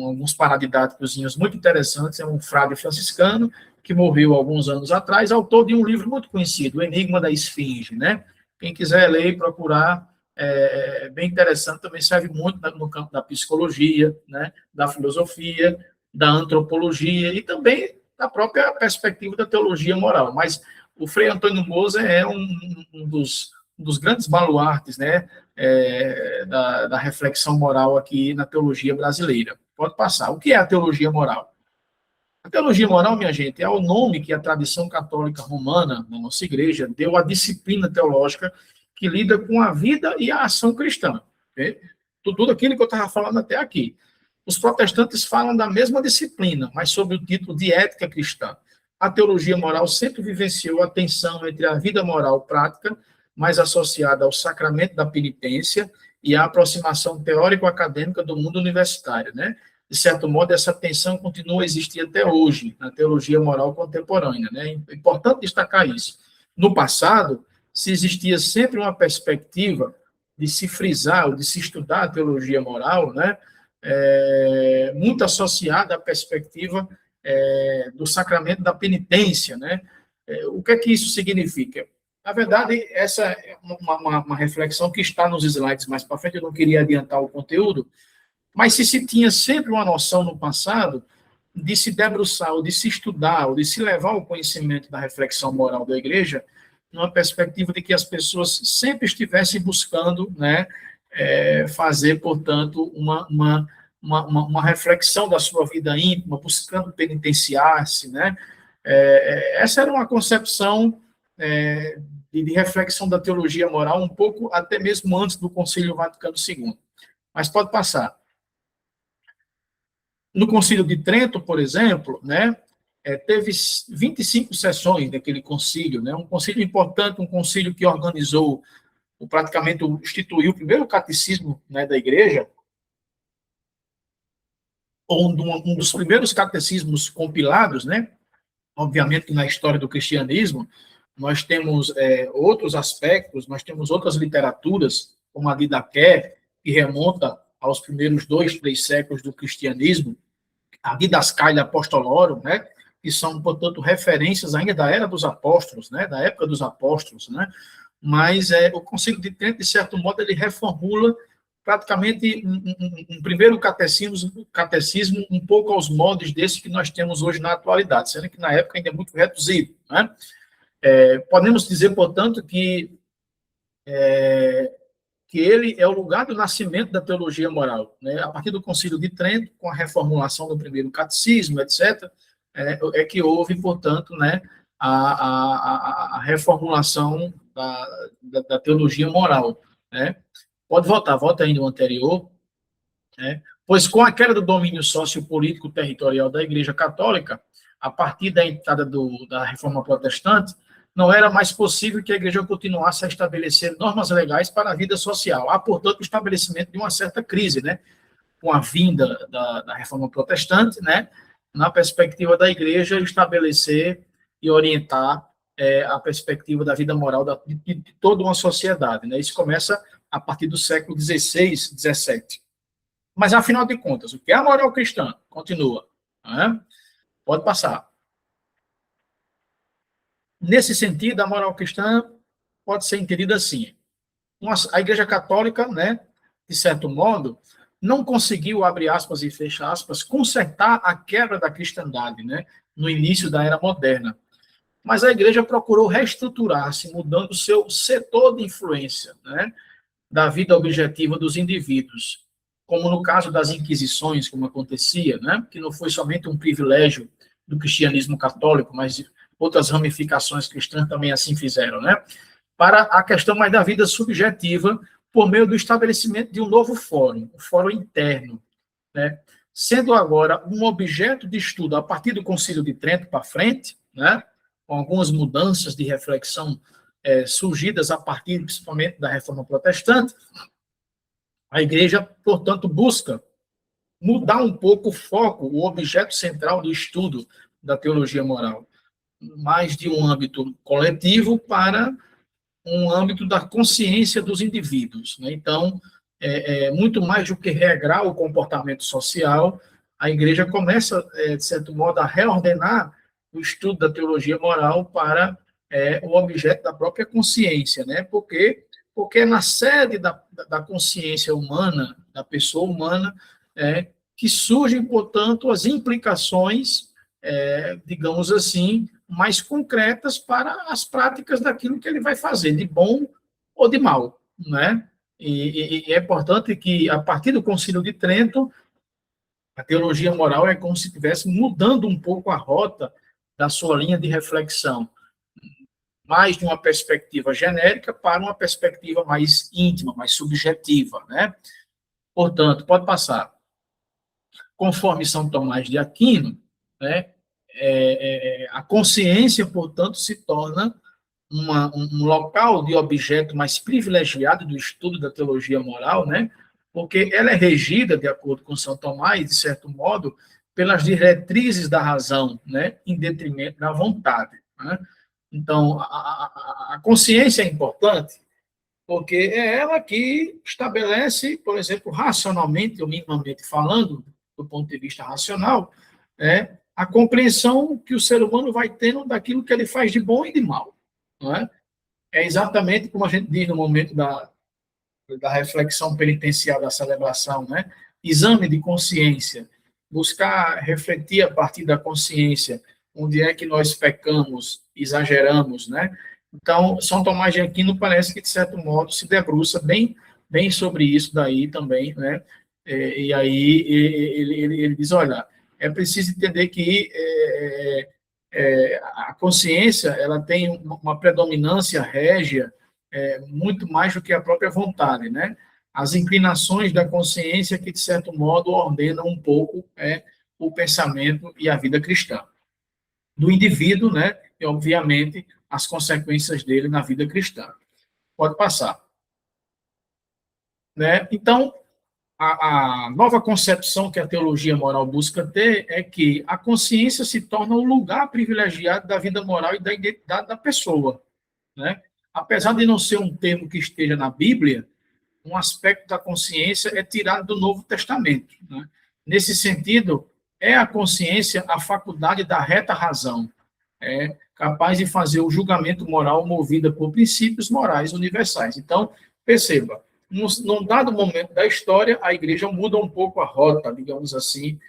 Alguns paradidáticos muito interessantes. É um frade franciscano que morreu alguns anos atrás, autor de um livro muito conhecido, O Enigma da Esfinge, né? Quem quiser ler e procurar, bem interessante, também serve muito no campo da psicologia, né, da filosofia, da antropologia e também da própria perspectiva da teologia moral. Mas o Frei Antônio Moser é um dos grandes baluartes, né, da reflexão moral aqui na teologia brasileira. Pode passar. O que é a teologia moral? A teologia moral, minha gente, é o nome que a tradição católica romana, na nossa igreja, deu à disciplina teológica que lida com a vida e a ação cristã. Okay? Tudo aquilo que eu estava falando até aqui. Os protestantes falam da mesma disciplina, mas sob o título de ética cristã. A teologia moral sempre vivenciou a tensão entre a vida moral prática, mais associada ao sacramento da penitência, e a aproximação teórico-acadêmica do mundo universitário, né? De certo modo, essa tensão continua a existir até hoje na teologia moral contemporânea, né? É importante destacar isso. No passado, se existia sempre uma perspectiva de se frisar, ou de se estudar a teologia moral, né, muito associada à perspectiva do sacramento da penitência, né, O que é que isso significa? Na verdade, essa é uma reflexão que está nos slides mais para frente, eu não queria adiantar o conteúdo, mas se tinha sempre uma noção no passado de se debruçar, ou de se estudar, ou de se levar ao conhecimento da reflexão moral da igreja, numa perspectiva de que as pessoas sempre estivessem buscando, né, fazer, portanto, uma reflexão da sua vida íntima, buscando penitenciar-se, né? Essa era uma concepção de reflexão da teologia moral, um pouco até mesmo antes do Concílio Vaticano II. Mas pode passar. No Concílio de Trento, por exemplo, né, teve 25 sessões daquele concílio, né, um concílio importante, um concílio que organizou, praticamente instituiu o primeiro catecismo, né, da igreja, um dos primeiros catecismos compilados, né, obviamente que na história do cristianismo, nós temos outros aspectos, nós temos outras literaturas, como a Didaqué, que remonta aos primeiros 2, 3 séculos do cristianismo, a Didascalia Apostolorum, né, que são, portanto, referências ainda da era dos apóstolos, né, da época dos apóstolos, né, mas o Concílio de Trento, de certo modo, ele reformula praticamente um primeiro catecismo um pouco aos moldes desse que nós temos hoje na atualidade, sendo que na época ainda é muito reduzido, né. Podemos dizer, portanto, que ele é o lugar do nascimento da teologia moral, né? A partir do Concílio de Trento, com a reformulação do primeiro catecismo, etc., que houve, portanto, né, a reformulação da teologia moral, né? Pode volta ainda o anterior, né? Pois com a queda do domínio sociopolítico territorial da Igreja Católica, a partir da entrada da Reforma Protestante, não era mais possível que a igreja continuasse a estabelecer normas legais para a vida social. Há, portanto, o estabelecimento de uma certa crise, né, com a vinda da Reforma Protestante, né, na perspectiva da igreja estabelecer e orientar a perspectiva da vida moral de toda uma sociedade, né. Isso começa a partir do século XVI, XVII. Mas, afinal de contas, o que é a moral cristã? Continua. Né? Pode passar. Nesse sentido, a moral cristã pode ser entendida assim. A Igreja Católica, né, de certo modo, não conseguiu, abre aspas e fecha aspas, consertar a quebra da cristandade, né, no início da era moderna. Mas a Igreja procurou reestruturar-se, mudando o seu setor de influência, né, da vida objetiva dos indivíduos, como no caso das Inquisições, como acontecia, né, que não foi somente um privilégio do cristianismo católico, mas outras ramificações cristãs também assim fizeram, né? Para a questão mais da vida subjetiva, por meio do estabelecimento de um novo fórum, um fórum interno, né? Sendo agora um objeto de estudo a partir do Concílio de Trento para frente, né? Com algumas mudanças de reflexão surgidas a partir, principalmente, da Reforma Protestante, a Igreja, portanto, busca mudar um pouco o foco, o objeto central do estudo da teologia moral, mais de um âmbito coletivo para um âmbito da consciência dos indivíduos, né? Então, muito mais do que regrar o comportamento social, a igreja começa, de certo modo, a reordenar o estudo da teologia moral para o objeto da própria consciência, né? Porque é na sede da consciência humana, da pessoa humana, que surgem, portanto, as implicações, digamos assim, mais concretas para as práticas daquilo que ele vai fazer, de bom ou de mal, né? E é importante que, a partir do Concílio de Trento, a teologia moral é como se estivesse mudando um pouco a rota da sua linha de reflexão, mais de uma perspectiva genérica para uma perspectiva mais íntima, mais subjetiva, né? Portanto, pode passar. Conforme São Tomás de Aquino, né, a consciência, portanto, se torna um local de objeto mais privilegiado do estudo da teologia moral, né, porque ela é regida, de acordo com São Tomás, de certo modo, pelas diretrizes da razão, né, em detrimento da vontade. Né? Então, a consciência é importante, porque é ela que estabelece, por exemplo, racionalmente ou minimamente falando, do ponto de vista racional, a compreensão que o ser humano vai tendo daquilo que ele faz de bom e de mal. Não é? É exatamente como a gente diz no momento da reflexão penitencial, da celebração, né? Exame de consciência, buscar refletir a partir da consciência, onde é que nós pecamos, exageramos, né? Então, São Tomás de Aquino parece que, de certo modo, se debruça bem sobre isso daí também, né? E aí ele diz, olha, é preciso entender que a consciência ela tem uma predominância régia muito mais do que a própria vontade, né? As inclinações da consciência que, de certo modo, ordenam um pouco o pensamento e a vida cristã do indivíduo, né? E, obviamente, as consequências dele na vida cristã. Pode passar. Né? Então, a nova concepção que a teologia moral busca ter é que a consciência se torna o lugar privilegiado da vida moral e da identidade da pessoa, né? Apesar de não ser um termo que esteja na Bíblia, um aspecto da consciência é tirado do Novo Testamento, né? Nesse sentido, é a consciência a faculdade da reta razão, capaz de fazer o julgamento moral movida por princípios morais universais. Então, perceba, num dado momento da história, a igreja muda um pouco a rota, digamos assim,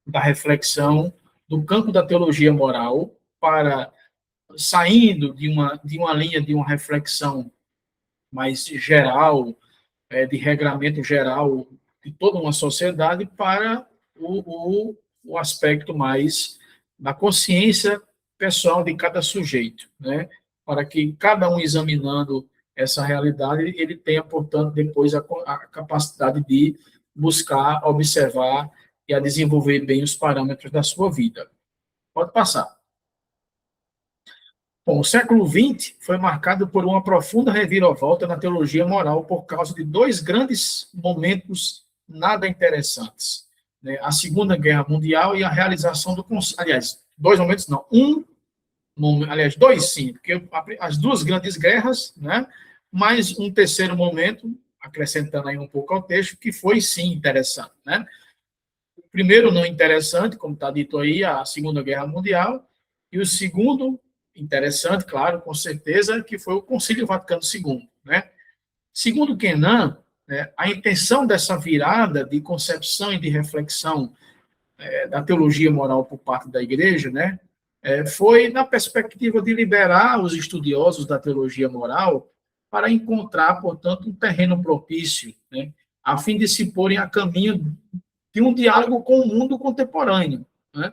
da reflexão do campo da teologia moral para saindo de uma linha de uma reflexão mais geral, de regramento geral de toda uma sociedade para o aspecto mais da consciência pessoal de cada sujeito, né? Para que cada um examinando essa realidade, ele tenha, portanto, depois a capacidade de buscar, observar e a desenvolver bem os parâmetros da sua vida. Pode passar. Bom, o século XX foi marcado por uma profunda reviravolta na teologia moral por causa de dois grandes momentos nada interessantes, né? A Segunda Guerra Mundial e a realização do Concílio. Aliás, dois momentos não, aliás, dois sim, porque as duas grandes guerras, né? Mais um terceiro momento, acrescentando aí um pouco ao texto, que foi sim interessante, né? O primeiro não interessante, como está dito aí, a Segunda Guerra Mundial, e o segundo interessante, claro, com certeza, que foi o Concílio Vaticano II, né? Segundo Kenan, né, a intenção dessa virada de concepção e de reflexão da teologia moral por parte da Igreja, né, foi na perspectiva de liberar os estudiosos da teologia moral para encontrar, portanto, um terreno propício, né, a fim de se porem a caminho de um diálogo com o mundo contemporâneo, né?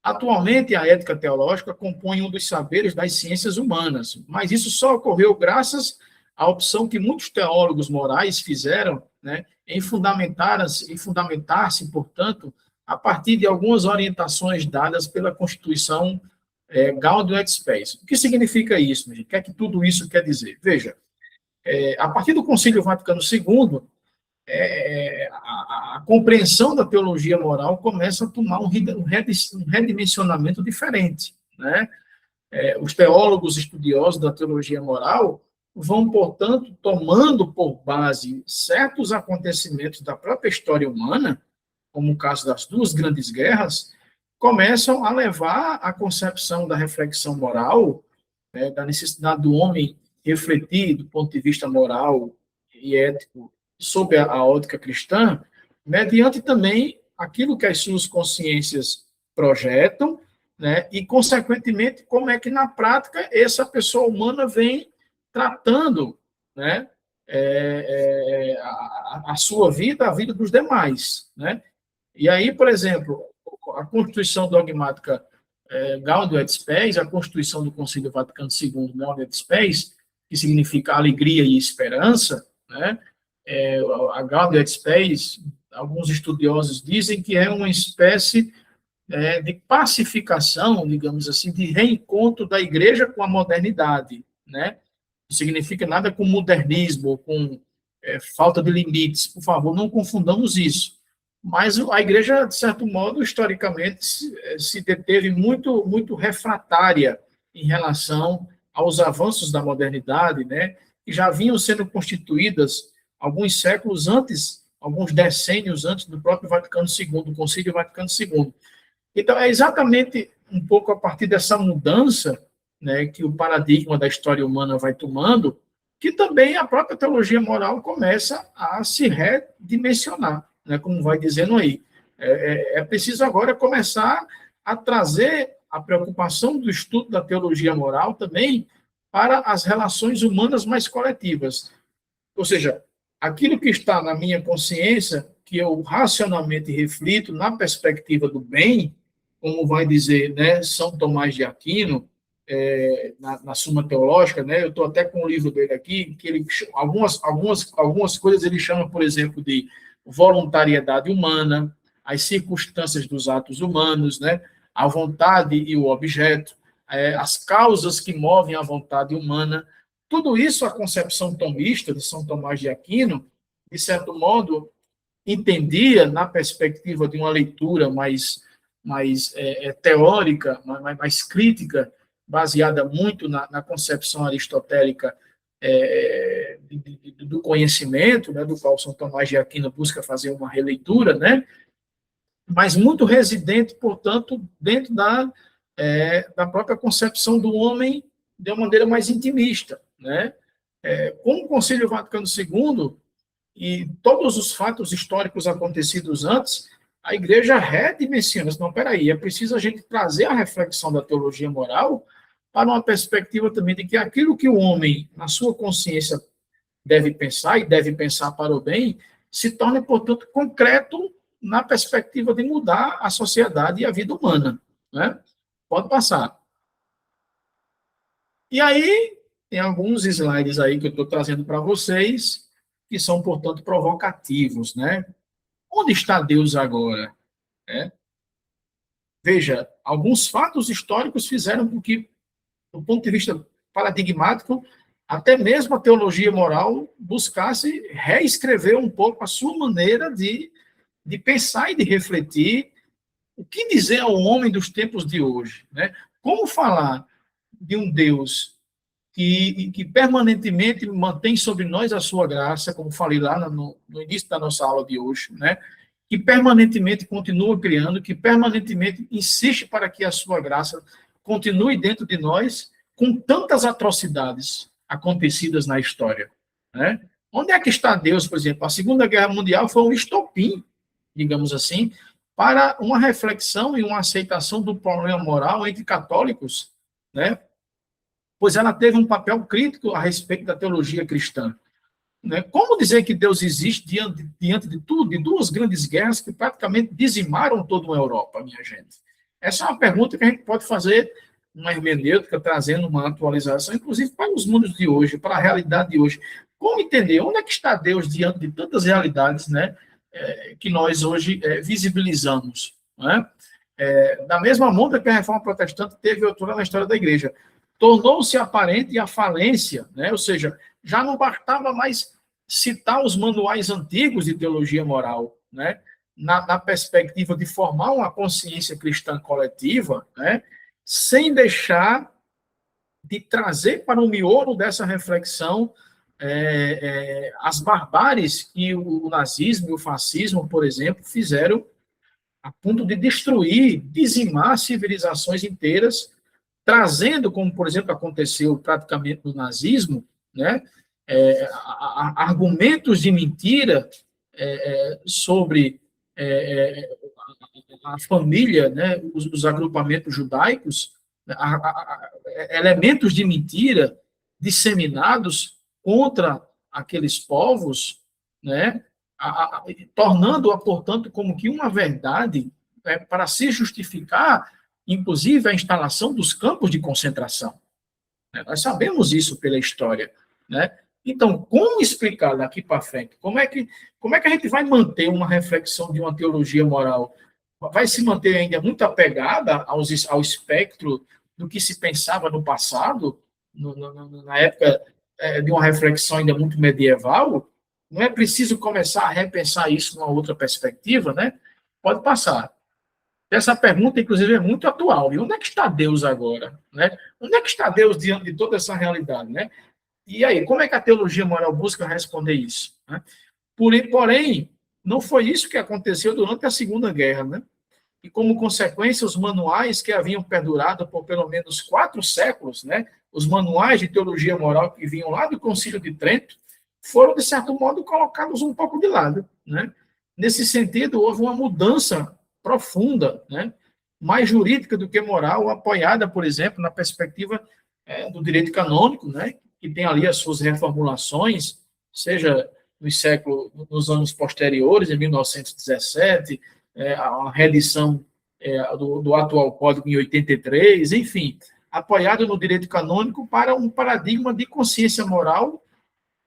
Atualmente, a ética teológica compõe um dos saberes das ciências humanas, mas isso só ocorreu graças à opção que muitos teólogos morais fizeram, né, em fundamentar-se, portanto, a partir de algumas orientações dadas pela Constituição Gaudium et Spes. O que significa isso, gente? O que é que tudo isso quer dizer? Veja, a partir do Concílio Vaticano II, a compreensão da teologia moral começa a tomar um redimensionamento diferente, né? Os teólogos estudiosos da teologia moral vão, portanto, tomando por base certos acontecimentos da própria história humana, como o caso das duas grandes guerras, começam a levar a concepção da reflexão moral, né, da necessidade do homem refletir do ponto de vista moral e ético sob a ótica cristã, mediante também aquilo que as suas consciências projetam, né, e, consequentemente, como é que, na prática, essa pessoa humana vem tratando, né, a sua vida, a vida dos demais, né? E aí, por exemplo, a Constituição Dogmática Gaudium et Spes, a Constituição do Concílio Vaticano II, Gaudium et Spes, que significa alegria e esperança, né? A Gaudium et Spes, alguns estudiosos dizem que é uma espécie de pacificação, digamos assim, de reencontro da igreja com a modernidade, né? Não significa nada com modernismo, com falta de limites, por favor, não confundamos isso. Mas a igreja, de certo modo, historicamente, se deteve muito refratária em relação aos avanços da modernidade, né? Que já vinham sendo constituídas alguns séculos antes, alguns decênios antes do próprio Vaticano II, do Concílio Vaticano II. Então, é exatamente um pouco a partir dessa mudança, né, que o paradigma da história humana vai tomando, que também a própria teologia moral começa a se redimensionar, né, como vai dizendo aí. É preciso agora começar a trazer a preocupação do estudo da teologia moral também para as relações humanas mais coletivas. Ou seja, aquilo que está na minha consciência, que eu racionalmente reflito na perspectiva do bem, como vai dizer, né, São Tomás de Aquino, na Suma Teológica, né, eu estou até com o livro dele aqui, que ele algumas coisas ele chama, por exemplo, de voluntariedade humana, as circunstâncias dos atos humanos, né, a vontade e o objeto, as causas que movem a vontade humana. Tudo isso, a concepção tomista de São Tomás de Aquino, de certo modo, entendia na perspectiva de uma leitura mais teórica, mais crítica, baseada muito na concepção aristotélica do conhecimento, né, do qual São Tomás de Aquino busca fazer uma releitura, né, mas muito residente, portanto, dentro da própria concepção do homem de uma maneira mais intimista, né? Com o Concílio Vaticano II e todos os fatos históricos acontecidos antes, a Igreja redimensiona. Não, peraí, é preciso a gente trazer a reflexão da teologia moral para uma perspectiva também de que aquilo que o homem, na sua consciência, deve pensar, e deve pensar para o bem, se torne, portanto, concreto na perspectiva de mudar a sociedade e a vida humana, né? Pode passar. E aí, tem alguns slides aí que eu estou trazendo para vocês, que são, portanto, provocativos, né? Onde está Deus agora? Veja, alguns fatos históricos fizeram com que, do ponto de vista paradigmático, até mesmo a teologia moral buscasse reescrever um pouco a sua maneira de pensar e de refletir o que dizer ao homem dos tempos de hoje, né? Como falar de um Deus que permanentemente mantém sobre nós a sua graça, como falei lá no início da nossa aula de hoje, né? Que permanentemente continua criando, que permanentemente insiste para que a sua graça continue dentro de nós, com tantas atrocidades acontecidas na história, né? Onde é que está Deus, por exemplo? A Segunda Guerra Mundial foi um estopim, digamos assim, para uma reflexão e uma aceitação do problema moral entre católicos, né? Pois ela teve um papel crítico a respeito da teologia cristã. Né? Como dizer que Deus existe diante de tudo, de duas grandes guerras que praticamente dizimaram toda uma Europa, minha gente? Essa é uma pergunta que a gente pode fazer uma hermenêutica, trazendo uma atualização, inclusive para os mundos de hoje, para a realidade de hoje. Como entender onde é que está Deus diante de tantas realidades, né, que nós hoje visibilizamos? Né? Da mesma monta que a Reforma Protestante teve altura na história da Igreja. Tornou-se aparente a falência, né? Ou seja, já não bastava mais citar os manuais antigos de teologia moral, né? Na perspectiva de formar uma consciência cristã coletiva, né? Sem deixar de trazer para o miolo dessa reflexão as barbáries que o nazismo e o fascismo, por exemplo, fizeram a ponto de destruir, dizimar civilizações inteiras, trazendo, como, por exemplo, aconteceu praticamente no nazismo, né, argumentos de mentira sobre a família, né, os agrupamentos judaicos, elementos de mentira disseminados contra aqueles povos, né, tornando-a, portanto, como que uma verdade para se justificar, inclusive, a instalação dos campos de concentração. Nós sabemos isso pela história, né? Então, como explicar daqui para frente? Como é que a gente vai manter uma reflexão de uma teologia moral? Vai se manter ainda muito apegada ao espectro do que se pensava no passado, na época de uma reflexão ainda muito medieval? Não é preciso começar a repensar isso numa outra perspectiva, né? Pode passar. Essa pergunta, inclusive, é muito atual. E onde é que está Deus agora? Né? Onde é que está Deus diante de toda essa realidade? Né? E aí, como é que a teologia moral busca responder isso? Né? Porém, não foi isso que aconteceu durante a Segunda Guerra. Né? e, como consequência, os manuais que haviam perdurado por pelo menos 4 séculos, né, os manuais de teologia moral que vinham lá do Concílio de Trento, foram, de certo modo, colocados um pouco de lado. Né? Nesse sentido, houve uma mudança profunda, né, mais jurídica do que moral, apoiada, por exemplo, na perspectiva do direito canônico, né, que tem ali as suas reformulações, seja nos anos posteriores, em 1917, a reedição do atual Código em 83, enfim, apoiado no direito canônico para um paradigma de consciência moral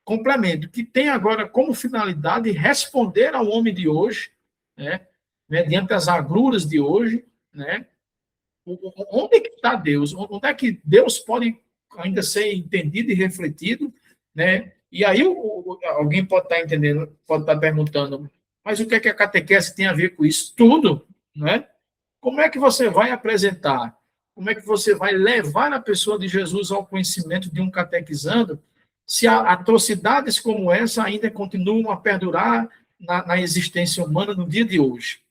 complemento, que tem agora como finalidade responder ao homem de hoje, né, mediante as agruras de hoje, né, onde é que está Deus? Onde é que Deus pode ainda ser entendido e refletido, né? E aí alguém pode estar entendendo, pode estar perguntando, mas o que é que a catequese tem a ver com isso? Tudo, né? Como é que você vai apresentar? Como é que você vai levar a pessoa de Jesus ao conhecimento de um catequizando, se atrocidades como essa ainda continuam a perdurar na existência humana no dia de hoje?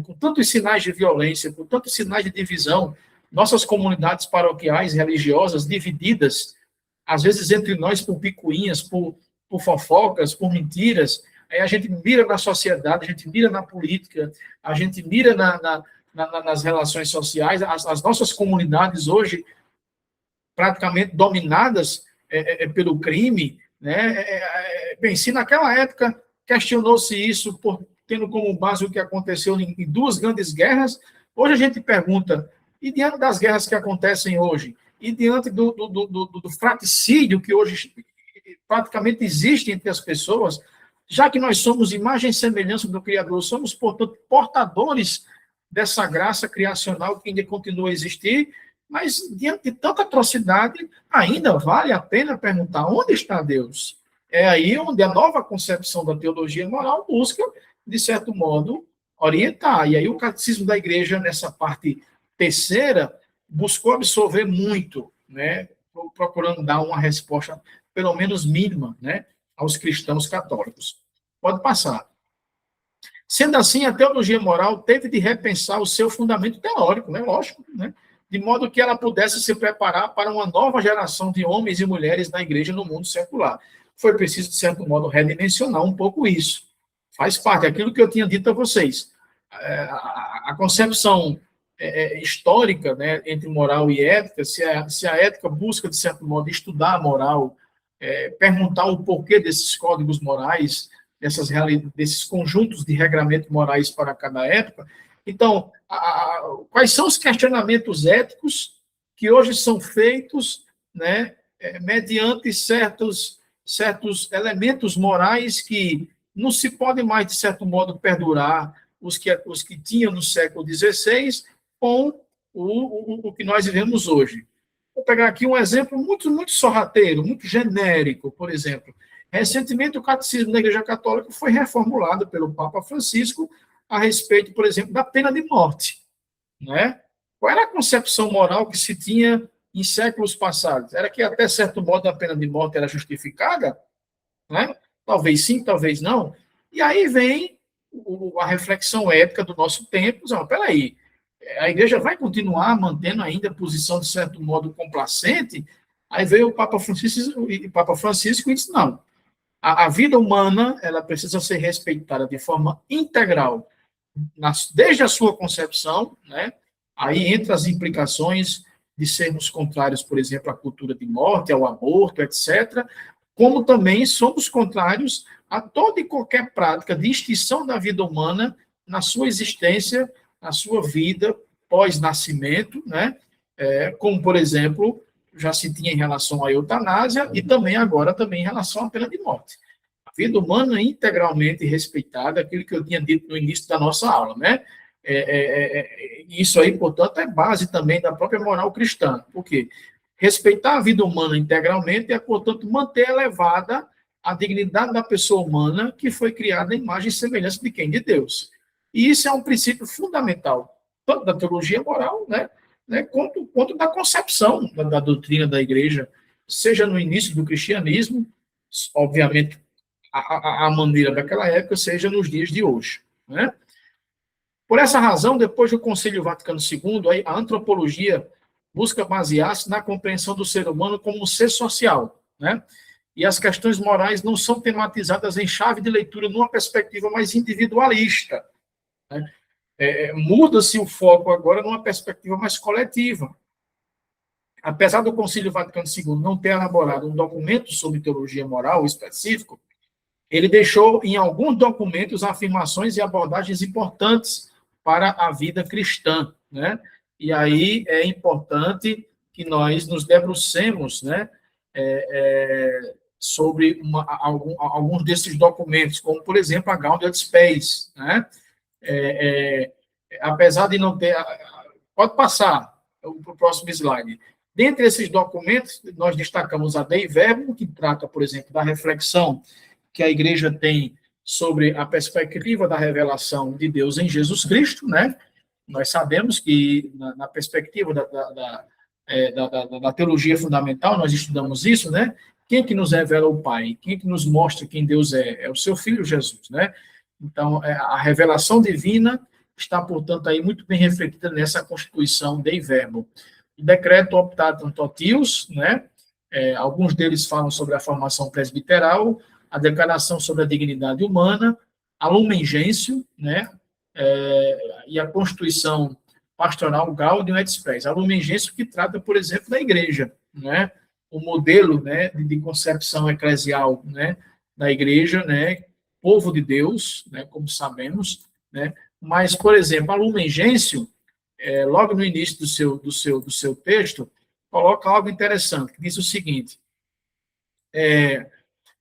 Com tantos sinais de violência, com tantos sinais de divisão, nossas comunidades paroquiais religiosas divididas, às vezes entre nós por picuinhas, por fofocas, por mentiras, aí a gente mira na sociedade, a gente mira na política, a gente mira nas relações sociais, as nossas comunidades hoje praticamente dominadas pelo crime, né? Bem, se naquela época questionou-se isso tendo como base o que aconteceu em 2 grandes guerras, hoje a gente pergunta, e diante das guerras que acontecem hoje, e diante do fratricídio que hoje praticamente existe entre as pessoas, já que nós somos imagem e semelhança do Criador, somos, portanto, portadores dessa graça criacional que ainda continua a existir, mas diante de tanta atrocidade, ainda vale a pena perguntar onde está Deus? É aí onde a nova concepção da teologia moral busca, de certo modo, orientar. E aí o catecismo da igreja, nessa parte terceira, buscou absorver muito, né, procurando dar uma resposta, pelo menos mínima, né, aos cristãos católicos. Pode passar. Sendo assim, a teologia moral teve de repensar o seu fundamento teórico, né, lógico, né, de modo que ela pudesse se preparar para uma nova geração de homens e mulheres na igreja no mundo secular. Foi preciso, de certo modo, redimensionar um pouco isso. Faz parte daquilo que eu tinha dito a vocês. A concepção histórica, né, entre moral e ética, se a ética busca, de certo modo, estudar a moral, perguntar o porquê desses códigos morais, desses conjuntos de regramento morais para cada época. Então, quais são os questionamentos éticos que hoje são feitos, né, mediante certos elementos morais que não se pode mais, de certo modo, perdurar os que tinham no século XVI com o que nós vivemos hoje. Vou pegar aqui um exemplo muito sorrateiro, muito genérico, por exemplo. Recentemente, o Catecismo da Igreja Católica foi reformulado pelo Papa Francisco a respeito, por exemplo, da pena de morte. Né? Qual era a concepção moral que se tinha em séculos passados? Era que, até certo modo, a pena de morte era justificada? Né? Talvez sim, talvez não. E aí vem a reflexão ética do nosso tempo. Não, peraí, a igreja vai continuar mantendo ainda a posição, de certo modo, complacente? Aí veio o Papa Francisco e disse, não, a vida humana ela precisa ser respeitada de forma integral, desde a sua concepção, né? Aí entra as implicações de sermos contrários, por exemplo, à cultura de morte, ao aborto, etc., como também somos contrários a toda e qualquer prática de extinção da vida humana na sua existência, na sua vida pós-nascimento, né? Como, por exemplo, já se tinha em relação à eutanásia e também agora também em relação à pena de morte. A vida humana é integralmente respeitada, aquilo que eu tinha dito no início da nossa aula, né? Isso aí, portanto, é base também da própria moral cristã. Por quê? Respeitar a vida humana integralmente é, portanto, manter elevada a dignidade da pessoa humana que foi criada à imagem e semelhança de quem? De Deus. E isso é um princípio fundamental, tanto da teologia moral, né, quanto da concepção da doutrina da igreja, seja no início do cristianismo, obviamente, a maneira daquela época, seja nos dias de hoje. Né? Por essa razão, depois do Concílio Vaticano II, a antropologia busca basear-se na compreensão do ser humano como um ser social, né? E as questões morais não são tematizadas em chave de leitura numa perspectiva mais individualista, né? Muda-se o foco agora numa perspectiva mais coletiva. Apesar do Concílio Vaticano II não ter elaborado um documento sobre teologia moral específico, ele deixou em alguns documentos afirmações e abordagens importantes para a vida cristã, né? E aí é importante que nós nos debrucemos, né, sobre alguns desses documentos, como, por exemplo, a Gaudium et Spes, né? Apesar de não ter... Pode passar para o próximo slide. Dentre esses documentos, nós destacamos a Dei Verbum, que trata, por exemplo, da reflexão que a Igreja tem sobre a perspectiva da revelação de Deus em Jesus Cristo, né? Nós sabemos que, na perspectiva da teologia fundamental, nós estudamos isso, né? Quem é que nos revela o Pai? Quem é que nos mostra quem Deus é? É o seu Filho Jesus, né? Então, a revelação divina está, portanto, aí muito bem refletida nessa Constituição Dei Verbum. O decreto Optatum Totius, né? Alguns deles falam sobre a formação presbiteral, a declaração sobre a dignidade humana, a Lumen Gentium, né? E a Constituição Pastoral Gaudium et Spes. A Lumen Gentium que trata, por exemplo, da Igreja, né? O modelo, né, de concepção eclesial, né, da Igreja, né, povo de Deus, né, como sabemos, né? Mas, por exemplo, a Lumen Gentium, logo no início do seu texto, coloca algo interessante, que diz o seguinte: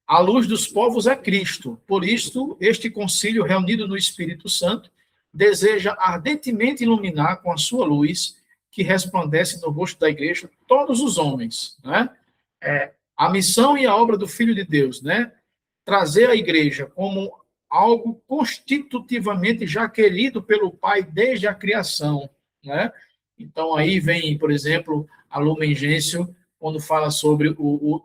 a luz dos povos é Cristo. Por isto, este concílio, reunido no Espírito Santo, deseja ardentemente iluminar com a sua luz, que resplandece no rosto da igreja, todos os homens, né? A missão e a obra do Filho de Deus, né? Trazer a igreja como algo constitutivamente já querido pelo Pai desde a criação, né? Então, aí vem, por exemplo, a Lumen Gentium, quando fala sobre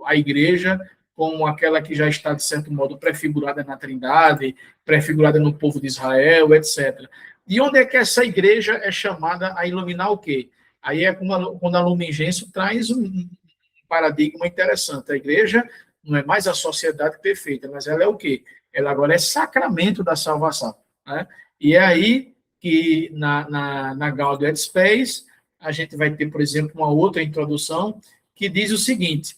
a igreja como aquela que já está, de certo modo, prefigurada na Trindade, prefigurada no povo de Israel, etc. De onde é que essa igreja é chamada a iluminar o quê? Aí é quando a Lumen Gentium traz um paradigma interessante. A igreja não é mais a sociedade perfeita, mas ela é o quê? Ela agora é sacramento da salvação, né? E é aí que, na Gaudium et Spes, a gente vai ter, por exemplo, uma outra introdução que diz o seguinte: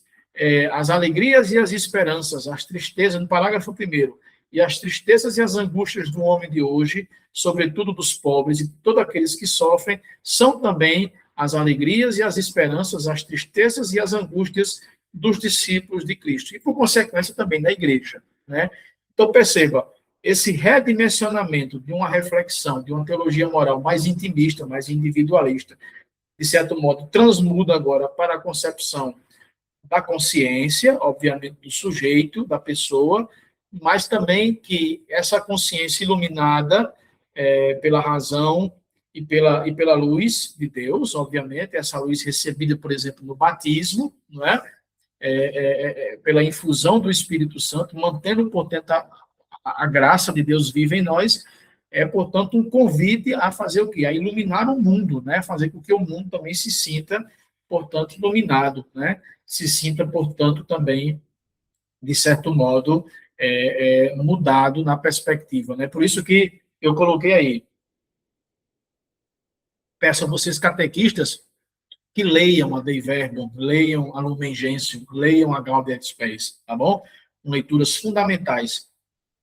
as alegrias e as esperanças, as tristezas, no parágrafo 1º, e as tristezas e as angústias do homem de hoje, sobretudo dos pobres e todos aqueles que sofrem, são também as alegrias e as esperanças, as tristezas e as angústias dos discípulos de Cristo, e por consequência também da igreja, né? Então, perceba, esse redimensionamento de uma reflexão, de uma teologia moral mais intimista, mais individualista, de certo modo, transmuda agora para a concepção da consciência, obviamente, do sujeito, da pessoa, mas também que essa consciência iluminada pela razão e pela luz de Deus, obviamente, essa luz recebida, por exemplo, no batismo, não é? Pela infusão do Espírito Santo, mantendo, portanto, a graça de Deus viva em nós, portanto, um convite a fazer o quê? A iluminar o mundo, né? Fazer com que o mundo também se sinta, portanto, iluminado, né? Se sinta, portanto, também, de certo modo, mudado na perspectiva, né? Por isso que eu coloquei aí. Peço a vocês, catequistas, que leiam a Dei Verbum, leiam a Lumen Gentium, leiam a Gaudium et Spes, tá bom? Leituras fundamentais.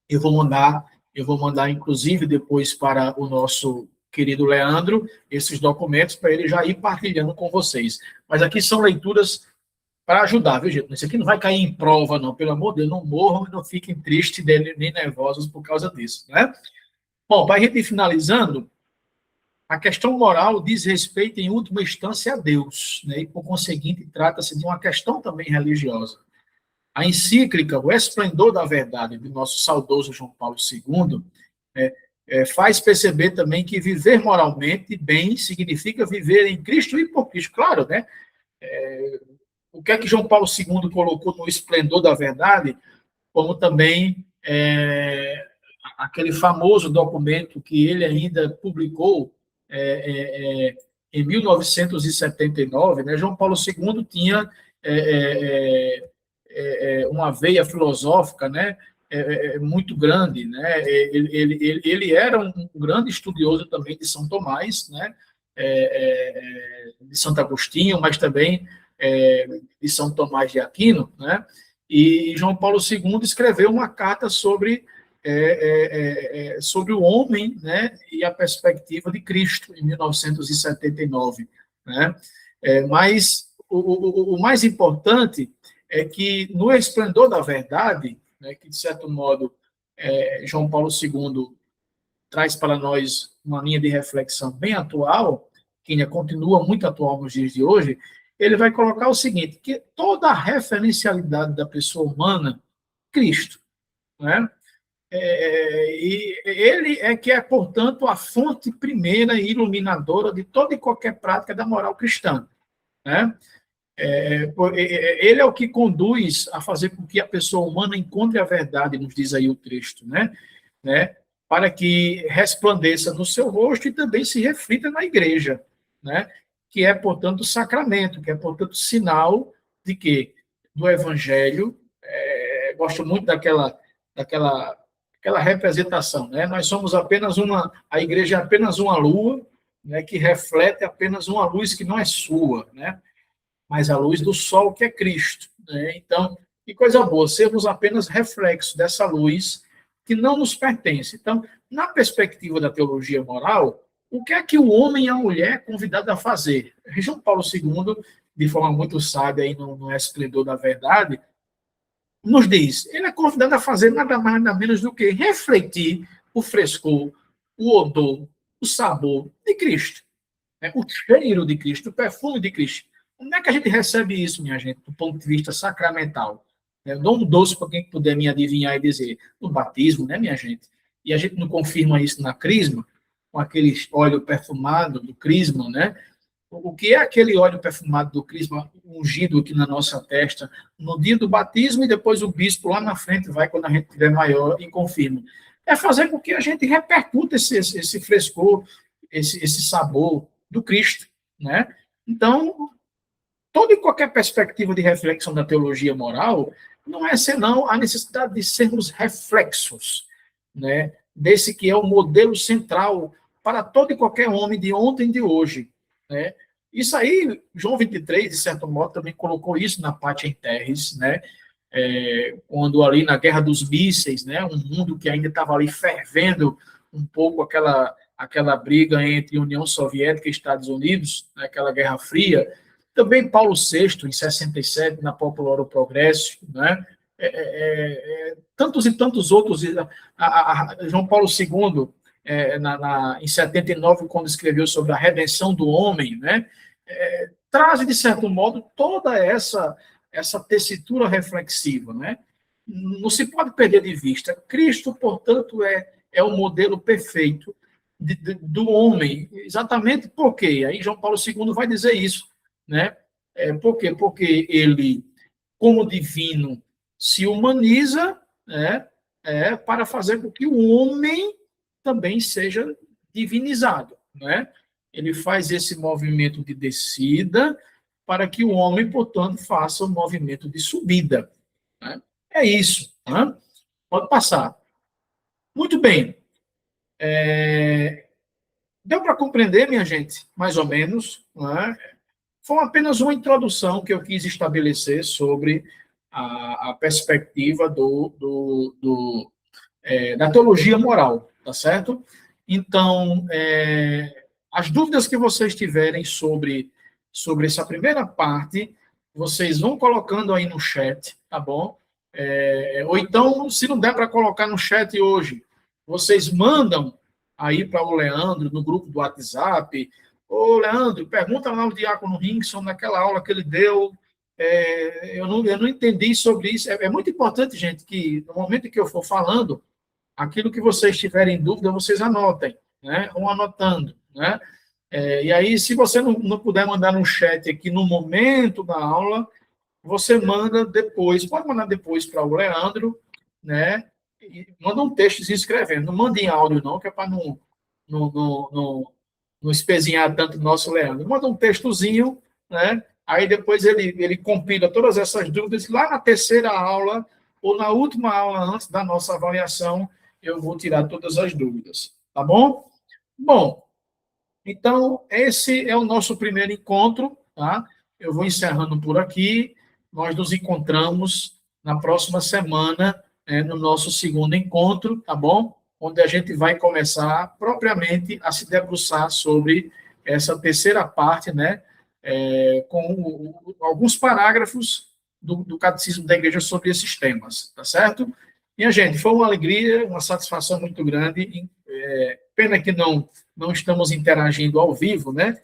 Eu vou mandar, inclusive, depois para o nosso querido Leandro, esses documentos, para ele já ir partilhando com vocês. Mas aqui são leituras para ajudar, viu, gente? Isso aqui não vai cair em prova, não. Pelo amor de Deus, não morram e não fiquem tristes nem nervosos por causa disso, né? Bom, para a gente ir finalizando, a questão moral diz respeito, em última instância, a Deus, né? E, por conseguinte, trata-se de uma questão também religiosa. A encíclica O Esplendor da Verdade, do nosso saudoso João Paulo II, faz perceber também que viver moralmente bem significa viver em Cristo e por Cristo. Claro, né? O que é que João Paulo II colocou no Esplendor da Verdade, como também aquele famoso documento que ele ainda publicou em 1979, né? João Paulo II tinha uma veia filosófica, né? Muito grande, né? Ele era um grande estudioso também de São Tomás, né? De Santo Agostinho, mas também de São Tomás de Aquino, né? E João Paulo II escreveu uma carta sobre o homem, né, e a perspectiva de Cristo, em 1979. Né? Mas o mais importante é que, no esplendor da verdade, né, que, de certo modo, João Paulo II traz para nós uma linha de reflexão bem atual, que ainda continua muito atual nos dias de hoje, ele vai colocar o seguinte, que toda a referencialidade da pessoa humana, Cristo, né? E ele é que é, portanto, a fonte primeira e iluminadora de toda e qualquer prática da moral cristã. Né? Ele é o que conduz a fazer com que a pessoa humana encontre a verdade, nos diz aí o texto, né? Para que resplandeça no seu rosto e também se reflita na igreja, né? Que é, portanto, o sacramento, que é, portanto, sinal de que do evangelho, gosto muito daquela representação, né? Nós somos apenas a igreja é apenas uma lua, né, que reflete apenas uma luz que não é sua, né? Mas a luz do sol que é Cristo, né? Então, que coisa boa, sermos apenas reflexo dessa luz que não nos pertence. Então, na perspectiva da teologia moral, o que é que o homem e a mulher é convidado a fazer? João Paulo II, de forma muito sábia aí no Esplendor da Verdade, nos diz, ele é convidado a fazer nada mais, nada menos do que refletir o frescor, o odor, o sabor de Cristo, né? O cheiro de Cristo, o perfume de Cristo. Como é que a gente recebe isso, minha gente, do ponto de vista sacramental? Eu dou um doce para quem puder me adivinhar e dizer, no batismo, né, minha gente? E a gente não confirma isso na crisma, com aquele óleo perfumado do crisma, né? O que é aquele óleo perfumado do crisma ungido aqui na nossa testa no dia do batismo e depois o bispo lá na frente vai, quando a gente tiver maior, e confirma? É fazer com que a gente repercuta esse frescor, esse sabor do Cristo, né? Então, toda e qualquer perspectiva de reflexão da teologia moral não é senão a necessidade de sermos reflexos, né? Desse que é o modelo central para todo e qualquer homem de ontem e de hoje, né? Isso aí, João 23, de certo modo, também colocou isso na Pátria em Terres, né? Quando ali na Guerra dos Mísseis, né? Um mundo que ainda estava ali fervendo um pouco aquela briga entre União Soviética e Estados Unidos, né? Aquela Guerra Fria. Também Paulo VI, em 67, na Popular o Progresso, né? Tantos e tantos outros. João Paulo II, em 79, quando escreveu sobre a redenção do homem, né? Traz, de certo modo, toda essa tessitura reflexiva. Né? Não se pode perder de vista. Cristo, portanto, é o modelo perfeito do homem. Exatamente por quê? Aí João Paulo II vai dizer isso. Né? Por quê? Porque ele, como divino, se humaniza, né? Para fazer com que o homem também seja divinizado. Né? Ele faz esse movimento de descida para que o homem, portanto, faça o movimento de subida. Né? É isso. Né? Pode passar. Muito bem. Deu para compreender, minha gente? Mais ou menos. Né? Foi apenas uma introdução que eu quis estabelecer sobre a perspectiva da teologia moral, tá certo? Então, as dúvidas que vocês tiverem sobre essa primeira parte, vocês vão colocando aí no chat, tá bom? Ou então, se não der para colocar no chat hoje, vocês mandam aí para o Leandro, no grupo do WhatsApp. Ô, Leandro, pergunta lá ao diácono Rinkson, naquela aula que ele deu, eu não entendi sobre isso. É muito importante, gente, que no momento que eu for falando, aquilo que vocês tiverem dúvida, vocês anotem, né? Vão anotando, né? E aí, se você não puder mandar no chat aqui no momento da aula, você manda depois, pode mandar depois para o Leandro, né? manda um texto se escrevendo. Não manda em áudio, não, que é para não espezinhar tanto o nosso Leandro. Manda um textozinho, né? Aí depois ele compila todas essas dúvidas. Lá na terceira aula, ou na última aula antes da nossa avaliação, eu vou tirar todas as dúvidas. Tá bom? Bom, então, esse é o nosso primeiro encontro, tá? Eu vou encerrando por aqui. Nós nos encontramos na próxima semana, no nosso segundo encontro, tá bom? Onde a gente vai começar propriamente a se debruçar sobre essa terceira parte, né? Com alguns parágrafos do Catecismo da Igreja sobre esses temas, tá certo? Minha gente, foi uma alegria, uma satisfação muito grande. Pena que não estamos interagindo ao vivo, né?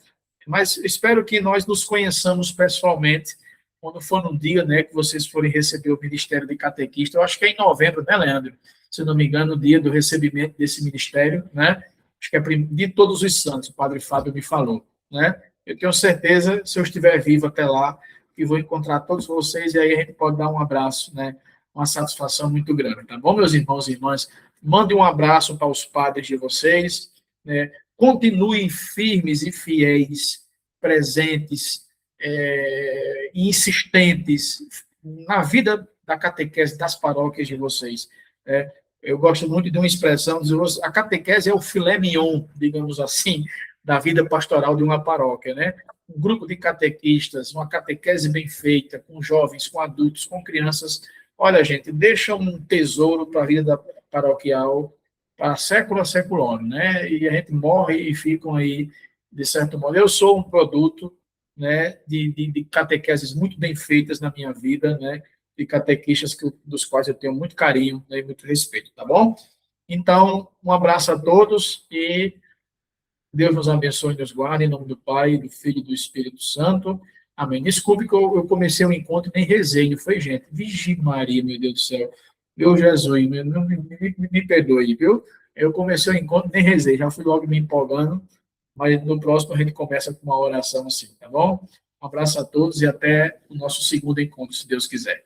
Mas espero que nós nos conheçamos pessoalmente quando for no dia, né, que vocês forem receber o Ministério de Catequista. Eu acho que é em novembro, né, Leandro? Se não me engano, o dia do recebimento desse ministério, né? Acho que é de Todos os Santos, o Padre Fábio me falou, né? Eu tenho certeza, se eu estiver vivo até lá, que vou encontrar todos vocês e aí a gente pode dar um abraço, né? Uma satisfação muito grande, tá bom, meus irmãos e irmãs? Mande um abraço para os padres de vocês, né? Continuem firmes e fiéis, presentes e insistentes na vida da catequese das paróquias de vocês. Eu gosto muito de uma expressão, a catequese é o filé mignon, digamos assim, da vida pastoral de uma paróquia, né? Um grupo de catequistas, uma catequese bem feita, com jovens, com adultos, com crianças. Olha, gente, deixa um tesouro para a vida paroquial para século a século, né? E a gente morre e ficam aí, de certo modo. Eu sou um produto, né, de catequeses muito bem feitas na minha vida, né? De catequistas dos quais eu tenho muito carinho, né, e muito respeito, tá bom? Então, um abraço a todos e Deus nos abençoe e nos guarde, em nome do Pai, do Filho e do Espírito Santo. Amém. Desculpe que eu comecei o encontro e nem rezei, não foi, gente? Vigi Maria, meu Deus do céu. Meu Jesus, me perdoe, viu? Eu comecei o encontro e nem rezei, já fui logo me empolgando, mas no próximo a gente começa com uma oração assim, tá bom? Um abraço a todos e até o nosso segundo encontro, se Deus quiser.